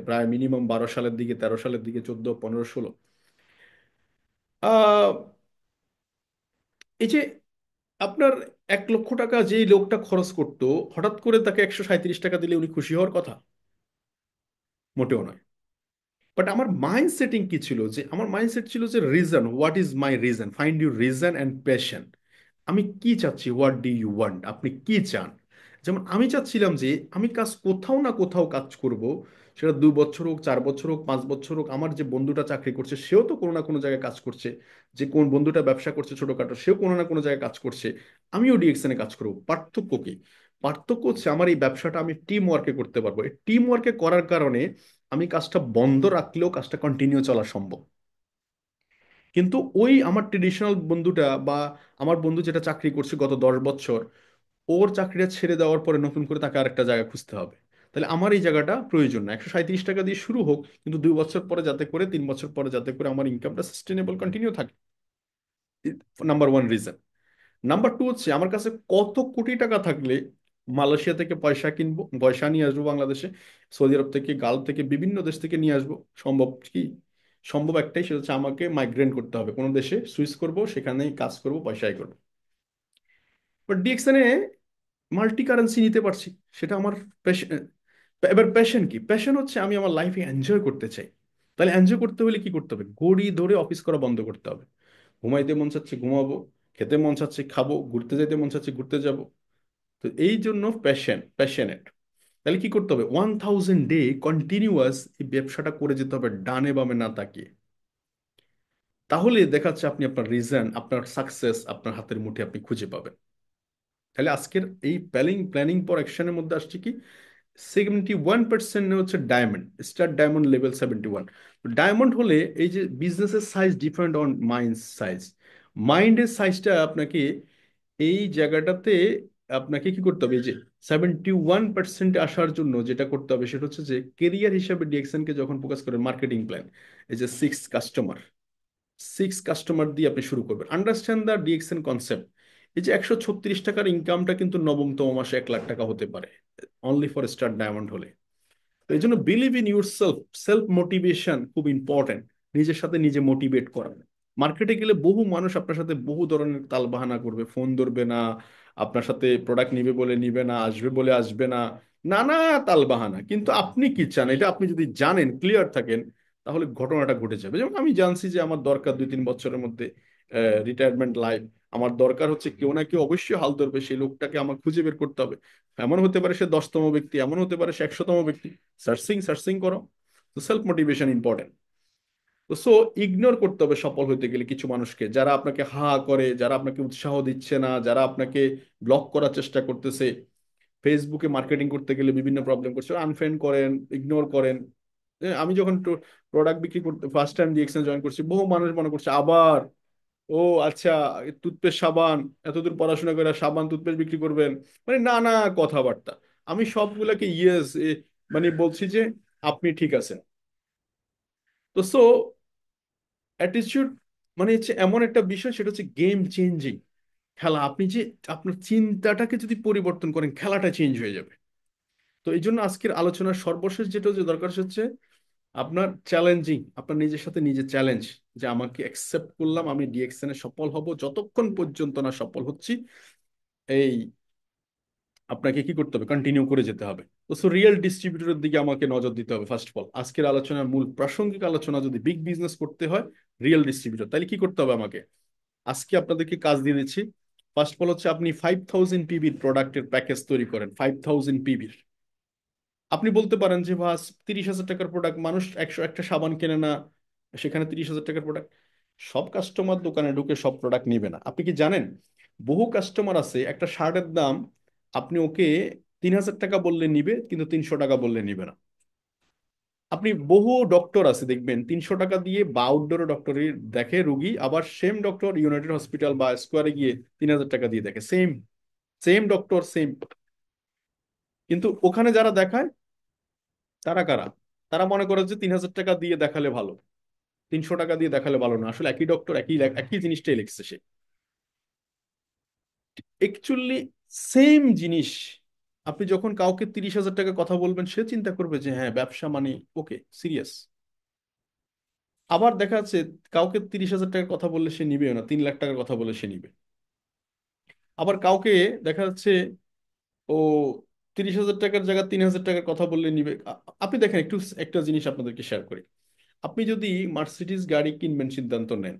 প্রায় মিনিমাম 12 সালের দিকে, 13 সালের দিকে, 14, 15, 16। আহ, এই যে আপনার 1 লক্ষ টাকা যেই লোকটা খরচ করতো, হঠাৎ করে তাকে 137 টাকা দিলে উনি খুশি হওয়ার কথা? মোটেও নয়। বাট আমার মাইন্ড সেটিং কি ছিল, যে আমার মাইন্ডসেট ছিল যে reason, what is my reason, find your reason and passion. আমি কি চাচ্ছি, হোয়াট ডু ইউ ওয়ান্ট, আপনি কি চান। যেমন আমি চাচ্ছিলাম যে আমি কাজ কোথাও না কোথাও কাজ করব, সেটা 2 বছর হোক, 4 বছর হোক, 5 বছর হোক। আমার যে বন্ধুটা চাকরি করছে সেও তো কোনো না কোনো জায়গায় কাজ করছে, যে কোন বন্ধুটা ব্যবসা করছে ছোটখাটো সেও কোনো না কোনো জায়গায় কাজ করছে, আমিও ডিএক্সএনে কাজ করবো। পার্থক্য কি? পার্থক্য হচ্ছে আমার এই ব্যবসাটা আমি টিম ওয়ার্কে করতে পারবো। এই টিম ওয়ার্কে করার কারণে আমি কাজটা বন্ধ রাখলেও কাজটা কন্টিনিউ চলা সম্ভব। কিন্তু ওই আমার ট্রেডিশনাল বন্ধুটা বা আমার বন্ধু যেটা চাকরি করছে গত 10 বছর, ওর চাকরিটা ছেড়ে দেওয়ার পরে নতুন করে তাকে আরেকটা জায়গা খুঁজতে হবে। তাহলে আমার এই জায়গাটা প্রয়োজন না, 137 টাকা দিয়ে শুরু হোক, কিন্তু 2 বছর পরে যাতে করে, 3 বছর পরে যাতে করে আমার ইনকামটা সাস্টেনেবল কন্টিনিউ থাকে। Number one reason. Number two হচ্ছে আমার কাছে কত কোটি টাকা থাকলে মালয়েশিয়া থেকে পয়সা কিনবো, পয়সা নিয়ে আসবো বাংলাদেশে, সৌদি আরব থেকে, গালফ থেকে, বিভিন্ন দেশ থেকে নিয়ে আসবো। সম্ভব কি? সম্ভব একটাই, সেটা হচ্ছে আমাকে মাইগ্রেন্ট করতে হবে, কোনো দেশে সুইচ করব, সেখানেই কাজ করব, পয়সাই করবো। বাট ডিএক্সএনে মাল্টি কারেন্সি নিতে পারছি, সেটা আমার প্যাশন। এবার প্যাশন কি? প্যাশন হচ্ছে আমি আমার লাইফে এনজয় করতে চাই। তাহলে এনজয় করতে হলে কি করতে হবে? গড়ি ধরে অফিস করা বন্ধ করতে হবে। ঘুমাইতে মন চাচ্ছে ঘুমাবো, খেতে মন চাচ্ছে খাবো, ঘুরতে যেতে মন চাচ্ছে ঘুরতে যাব। তো এই জন্য প্যাশনেট। তাহলে কি করতে হবে? 1000 ডে কন্টিনিউয়াস এই ব্যবসাটা করে যেতে হবে, ডানে বামে না তাকিয়ে। তাহলে দেখাচ্ছে আপনি আপনার রিজন, আপনার সাকসেস আপনার হাতের মুঠে আপনি খুঁজে পাবেন। তাহলে আজকের এই প্ল্যানিং প্ল্যানিং ফর অ্যাকশনের মধ্যে আসছে কি? 71% হচ্ছে diamond, star diamond level 71। Diamond হলে এই যে বিজনেসের size depend on mind size. মাইন্ডের সাইজটা আপনাকে এই জায়গাটাতে আপনাকে কি করতে হবে? এই যে 71% আসার জন্য যেটা করতে হবে সেটা হচ্ছে যে কেরিয়ার হিসাবে ডিএক্সএনকে যখন ফোকাস করেন, মার্কেটিং প্ল্যান, এই যে 6 কাস্টমার দিয়ে আপনি শুরু করবেন। Understand the DXN concept. এই যে 136 টাকার ইনকামটা কিন্তু নবমতম মাসে 1 লাখ টাকা হতে পারে, অনলি ফর স্টার ডায়মন্ড হলে। তো এই জন্য believe in your self, self motivation খুব ইম্পর্টেন্ট। নিজের সাথে নিজে মোটিভেট করা। মার্কেটে গেলে বহু মানুষ আপনার সাথে বহু ধরনের তালবাহানা করবে, ফোন ধরবে না, আপনার সাথে প্রোডাক্ট নিবে বলে নিবে না, আসবে বলে আসবে না, নানা তালবাহানা। কিন্তু আপনি কি চান, এটা আপনি যদি জানেন, ক্লিয়ার থাকেন, তাহলে ঘটনাটা ঘটে যাবে। যেমন আমি জানছি যে আমার দরকার 2-3 বছরের মধ্যে রিটায়ারমেন্ট লাইফ। আমার দরকার হচ্ছে কেউ না কেউ অবশ্যই হাল ধরবে, সেই লোকটাকে আমার খুঁজে বের করতে হবে। এমন হতে পারে সে 10তম ব্যক্তি, এমন হতে পারে সে 100তম ব্যক্তি। সার্চিং সার্চিং করো। তো সেলফ মোটিভেশন ইম্পর্টেন্ট। তো সো ইগনোর করতে হবে সফল হতে গেলে কিছু মানুষকে, যারা আপনাকে হা করে, যারা আপনাকে উৎসাহ দিচ্ছে না, যারা আপনাকে ব্লক করার চেষ্টা করতেছে। ফেসবুকে মার্কেটিং করতে গেলে বিভিন্ন প্রবলেম করছে, আনফ্রেন্ড করেন, ইগনোর করেন। আমি যখন প্রোডাক্ট বিক্রি করতে ফার্স্ট টাইম ডিএক্সএন জয়েন করছি, বহু মানুষ মনে করছে আবার, ও আচ্ছা, টুথপেস্ট সাবান, এতদূর পড়াশোনা করে সাবান টুথপেস্ট বিক্রি করবেন, মানে নানা কথাবার্তা। আমি সবগুলাকে ইয়েস মানে বলছি যে আপনি ঠিক আছেন। তো সো অ্যাটিটিউড মানে হচ্ছে এমন একটা বিষয়, সেটা হচ্ছে গেম চেঞ্জিং খেলা। আপনি যে আপনার চিন্তাটাকে যদি পরিবর্তন করেন, খেলাটা চেঞ্জ হয়ে যাবে। তো এই জন্য আজকের আলোচনার সর্বশেষ যেটা যে দরকার সেটা হচ্ছে আপনার চ্যালেঞ্জিং, আপনার নিজের সাথে নিজে চ্যালেঞ্জ, যে আমাকে অ্যাকসেপ্ট করলাম আমি ডিএক্সএন এ সফল হব, যতক্ষণ পর্যন্ত না সফল হচ্ছি, এই আপনাকে কি করতে হবে? কন্টিনিউ করে যেতে হবে। তো সো রিয়েল ডিস্ট্রিবিউটরের দিকে আমাকে নজর দিতে হবে ফার্স্ট অফ অল। আজকের আলোচনার মূল প্রাসঙ্গিক আলোচনা, যদি বিগ বিজনেস করতে হয় রিয়েল ডিস্ট্রিবিউটর, তাহলে কি করতে হবে আমাকে? আজকে আপনাদেরকে কাজ দিয়ে দিচ্ছি। ফার্স্ট অফ অল হচ্ছে আপনি 5000 পিবির প্রোডাক্টের প্যাকেজ তৈরি করেন। 5000 পিবির আপনি বলতে পারেন যে বাস 30,000 টাকার প্রোডাক্ট, মানুষ 101টা সাবান কেনে না, সেখানে 30,000 টাকার প্রোডাক্ট। সব কাস্টমার দোকানে ঢুকে সব প্রোডাক্ট নিবে না। আপনি কি জানেন, বহু কাস্টমার আছে একটা শার্টের দাম আপনি ওকে 3,000 টাকা বললে নিবে, কিন্তু 300 টাকা বললে নিবে না। আপনি বহু ডক্টর আছে দেখবেন 300 টাকা দিয়ে বা আউটডোরে ডক্টরি দেখে রুগী, আবার সেম ডক্টর ইউনাইটেড হসপিটাল বা স্কোয়ারে গিয়ে 3,000 টাকা দিয়ে দেখে, সেম সেম ডক্টর সেম। কিন্তু ওখানে যারা দেখায় তারা কারা? তারা মনে করে যে 3,000 টাকা দিয়ে দেখালে ভালো, 300 টাকা দিয়ে দেখালে ভালো না। আসলে একই ডক্টর একই একই জিনিসটাই লিখছে সে। অ্যাকচুয়ালি সেম জিনিস। আপনি যখন কাউকে 30,000 টাকা কথা বলবেন, সে চিন্তা করবে যে হ্যাঁ ব্যবসা মানে ওকে সিরিয়াস। আবার দেখা যাচ্ছে কাউকে 30,000 টাকার কথা বললে সে নিবেও না, 3 লাখ টাকার কথা বলে সে নিবে। আবার কাউকে দেখা যাচ্ছে ও 30,000 টাকার জায়গায় 3,000 টাকার কথা বললে নিবে। আপনি দেখেন একটু একটা জিনিস আপনাদেরকে শেয়ার করি। আপনি যদি মার্সিডিজ গাড়ি কিনবেন সিদ্ধান্ত নেন,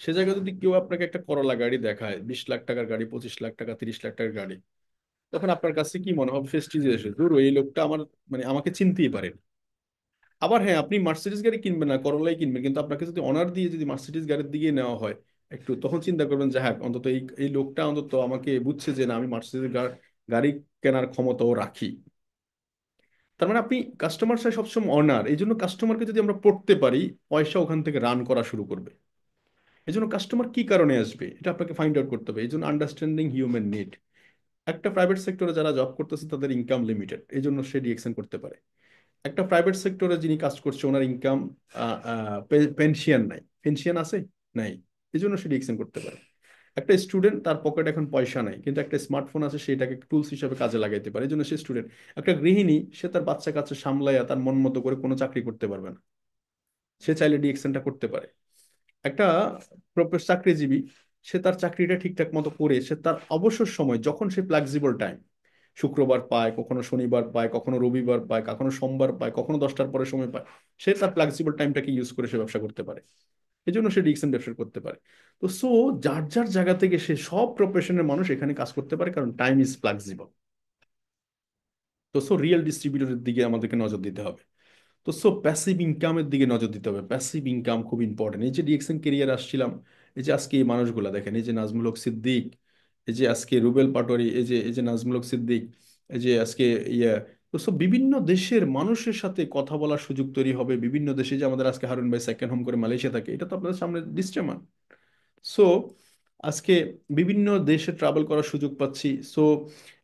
সে জায়গায় যদি কেউ আপনাকে একটা করলা গাড়ি দেখায়, 20 লাখ টাকার গাড়ি, 25 লাখ টাকা, 30 লাখ টাকার গাড়ি, তখন আপনার কাছে কি মনে হবে? ফেস্টিজিয়াস, দূর এই লোকটা আমার মানে আমাকে চিনতেই পারে না। আবার হ্যাঁ, আপনি মার্সিডিজ গাড়ি কিনবেন না, করলাই কিনবেন, কিন্তু আপনাকে যদি অনার দিয়ে যদি মার্সিডিজ গাড়ির দিকে নেওয়া হয় একটু, তখন চিন্তা করবেন যে হ্যাঁ অন্তত এই এই লোকটা অন্তত আমাকে বুঝছে যে না আমি মার্সিডিজ গাড়ি কেনার ক্ষমতাও রাখি। তার মানে আপনি কাস্টমার সাথে সবসময় অনার, এই জন্য কাস্টমারকে যদি আমরা পড়তে পারি, পয়সা ওখান থেকে রান করা শুরু করবে। এই জন্য কাস্টমার কি কারণে আসবে এটা আপনাকে ফাইন্ড আউট করতে হবে। এই জন্য আন্ডারস্ট্যান্ডিং হিউম্যান নিড। একটা প্রাইভেট সেক্টরে যারা জব করতেছে তাদের ইনকাম লিমিটেড, এই জন্য সে ডিএকশন করতে পারে। একটা প্রাইভেট সেক্টরে যিনি কাজ করছে ওনার ইনকাম পেনশন নাই, পেনশন আছে নাই, এই জন্য সে ডিএকশন করতে পারে। একটা স্টুডেন্ট, তার পকেটে এখন পয়সা নাই কিন্তু একটা স্মার্টফোন আছে, সেটাকে টুলস হিসেবে কাজে লাগাইতে পারে, এই জন্য সে স্টুডেন্ট। একটা গৃহিণী, সে তার বাচ্চা কাচ্চা সামলাইয়া তার মন মতো করে কোনো চাকরি করতে পারবে না, সে চাইলে ডিএকশনটা করতে পারে। একটা চাকরিজীবী, সে তার চাকরিটা ঠিকঠাক মতো করে সে তার অবসর সময় যখন সে ফ্লেক্সিবল টাইম, শুক্রবার পায়, কখনো শনিবার পায়, কখনো রবিবার পায়, কখনো সোমবার পায়, কখনো 10টার পরে সময় পায়, সে তার ফ্লেক্সিবল টাইমটাকে ইউজ করে সে ব্যবসা করতে পারে। এই জন্য সে ডিকশন ব্যবসা করতে পারে। তো সো যার যার জায়গা থেকে সে সব প্রফেশনের মানুষ এখানে কাজ করতে পারে, কারণ টাইম ইজ ফ্লেক্সিবল। তো সো রিয়েল ডিস্ট্রিবিউটরের দিকে আমাদেরকে নজর দিতে হবে। তো সো প্যাসিভ ইনকামের দিকে নজর দিতে হবে। প্যাসিভ ইনকাম খুব ইম্পর্টেন্ট। এই যে ডিএক্সএন কেরিয়ার আসছিলাম, এই যে আজকে এই মানুষগুলা দেখেন, এই যে নাজমুল হক সিদ্দিক, এই যে আজকে রুবেল পাটোয়ারি, এই যে নাজমুল হক সিদ্দিক, এই যে আজকে ইয়ে, তো সব বিভিন্ন দেশের মানুষের সাথে কথা বলার সুযোগ তৈরি হবে। বিভিন্ন দেশে, যে আমাদের আজকে হারুন ভাই সেকেন্ড হোম করে মালয়েশিয়া থাকে, এটা তো আপনাদের সামনে দৃশ্যমান। সো আজকে বিভিন্ন দেশে ট্রাভেল করার সুযোগ পাচ্ছি। সো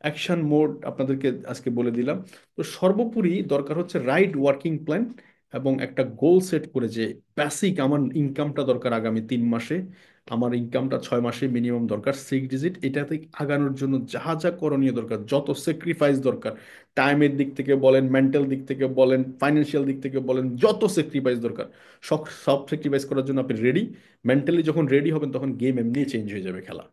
অ্যাকশন মোড আপনাদেরকে আজকে বলে দিলাম। তো সর্বোপরি দরকার হচ্ছে রাইট ওয়ার্কিং প্ল্যান এবং একটা গোল সেট করে, যে বেসিক আমার ইনকামটা দরকার আগামী 3 মাসে, আমার ইনকামটা 6 মাসে মিনিমাম দরকার 6 ডিজিট। এটাতে আগানোর জন্য যা যা করণীয় দরকার, যত স্যাক্রিফাইস দরকার, টাইমের দিক থেকে বলেন, মেন্টাল দিক থেকে বলেন, ফাইন্যান্সিয়াল দিক থেকে বলেন, যত স্যাক্রিফাইস দরকার, সব সব স্যাক্রিফাইস করার জন্য আপনি রেডি। মেন্টালি যখন রেডি হবেন তখন গেম এমনি চেঞ্জ হয়ে যাবে খেলা।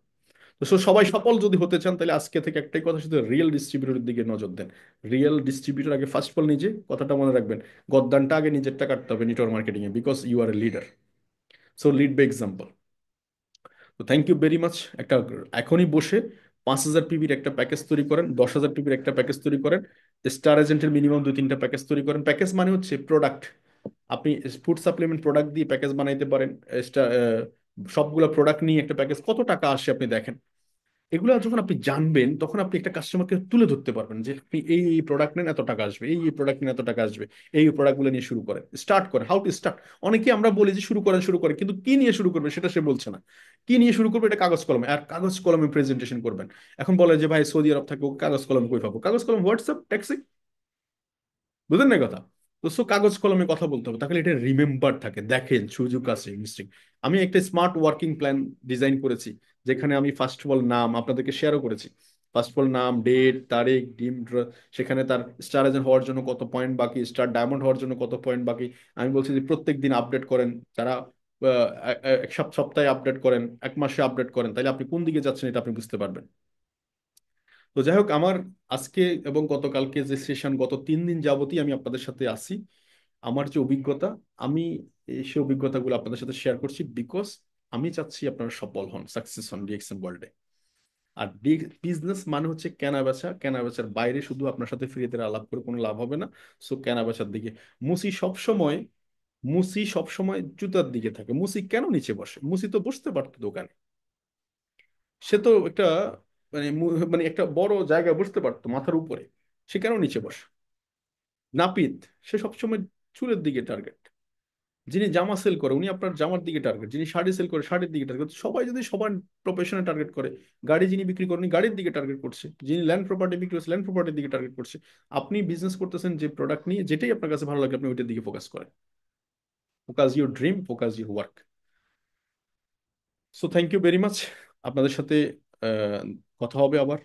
তো সবাই সফল যদি হতে চান, তাহলে আজকে থেকে একটাই কথা, শুধু রিয়েল ডিস্ট্রিবিউটরের দিকে নজর দেন। রিয়েল ডিস্ট্রিবিউটর আগে, ফার্স্ট অফ অল নিজে, কথাটা মনে রাখবেন, গদ্দানটা আগে নিজেরটা কাটতে হবে নেটওয়ার্ক মার্কেটিং এ, because you are a leader. So lead by example. তো থ্যাংক ইউ ভেরি মাচ। একটা এখনই বসে 5,000 পিবির একটা প্যাকেজ তৈরি করেন, 10,000 পিবির একটা প্যাকেজ তৈরি করেন, স্টার এজেন্টের মিনিমাম 2-3টা প্যাকেজ তৈরি করেন। প্যাকেজ মানে হচ্ছে প্রোডাক্ট। আপনি ফুড সাপ্লিমেন্ট প্রোডাক্ট দিয়ে প্যাকেজ বানাইতে পারেন। সবগুলো প্রোডাক্ট নিয়ে একটা প্যাকেজ কত টাকা আসে আপনি দেখেন। এগুলো যখন আপনি জানবেন, তখন আপনি একটা কাস্টমারকে তুলে ধরতে পারবেন যে আপনি এই এই প্রোডাক্ট নেন এত টাকা আসবে, এই এই প্রোডাক্ট নেন এত টাকা আসবে, এই প্রোডাক্টগুলো নিয়ে শুরু করেন, স্টার্ট করেন। How to start. অনেকে আমরা বলি যে শুরু করেন শুরু করেন, কিন্তু কি নিয়ে শুরু করবে সেটা সে বলছে না। কি নিয়ে শুরু করবে, এটা কাগজ কলমে, আর কাগজ কলমে প্রেজেন্টেশন করবেন। এখন বলে যে ভাই সৌদি আরব থাকে, ও কাগজ কলম কই পাবো? কাগজ কলম হোয়াটসঅ্যাপ ট্যাক্সি, বুঝলেন না কথা? তো সো কাগজ কলমে কথা বলতে হবে, তাহলে এটা রিমেম্বার থাকে, দেখেন সুযোগ আছে মিস্টেক। আমি একটা স্মার্ট ওয়ার্কিং প্ল্যান ডিজাইন করেছি, যেখানে আমি ফার্স্ট অফ অল নাম আপনাদেরকে শেয়ারও করেছি। ফার্স্ট অফ অল নাম, ডেট, তারিখ, সেখানে তার স্টার এজেন্ট হওয়ার জন্য কত পয়েন্ট বাকি, স্টার ডায়মন্ড হওয়ার জন্য কত পয়েন্ট বাকি। আমি বলছি যে প্রত্যেক দিন আপডেট করেন। যারা এক সপ্তাহে আপডেট করেন, 1 মাসে আপডেট করেন, তাহলে আপনি কোন দিকে যাচ্ছেন এটা আপনি বুঝতে পারবেন। তো যাই হোক, আমার আজকে এবং গতকালকে যে সেশন, গত 3 দিন যাবতই আমি আপনাদের সাথে আছি। আমার যে অভিজ্ঞতা, আমি সেই অভিজ্ঞতাগুলো আপনাদের সাথে শেয়ার করছি, বিকজ আমি চাচ্ছি আপনারা সফল হন, সাকসেস হন ডিএক্সএম ওয়ার্ল্ডে। আর বিজনেস মানে হচ্ছে কেনা বেচা, কেনা বেচার বাইরে শুধু আপনার সাথে ফ্রিতে আলাপ করে কোনো লাভ হবে না। সো কেনা বেচার দিকে। মুসি সবসময় মুসি সবসময় জুতার দিকে থাকে। মুসি কেন নিচে বসে? মুসি তো বসতে পারতো দোকানে, সে তো একটা মানে মানে একটা বড় জায়গায় বসতে পারতো মাথার উপরে, সে কেন নিচে বসে? নাপিত, সে সবসময় চুলের দিকে টার্গেট। যিনি জামা সেল করে উনি আপনার জামার দিকে টার্গেট, যিনি শাড়ি সেল করে শাড়ির দিকে টার্গেট। সবাই যদি সবার প্রফেশনে টার্গেট করে, গাড়ি যিনি বিক্রি করেন উনি গাড়ির দিকে টার্গেট করছে, যিনি ল্যান্ড প্রপার্টি বিক্রি করছে ল্যান্ড প্রপার্টির দিকে টার্গেট করছে। আপনি বিজনেস করতেছেন যে প্রোডাক্ট নিয়ে, যেটাই আপনার কাছে ভালো লাগে আপনি ওইটার দিকে ফোকাস করেন। Focus your dream, focus your work. So thank you very much. আপনাদের সাথে আহ, কথা হবে আবার।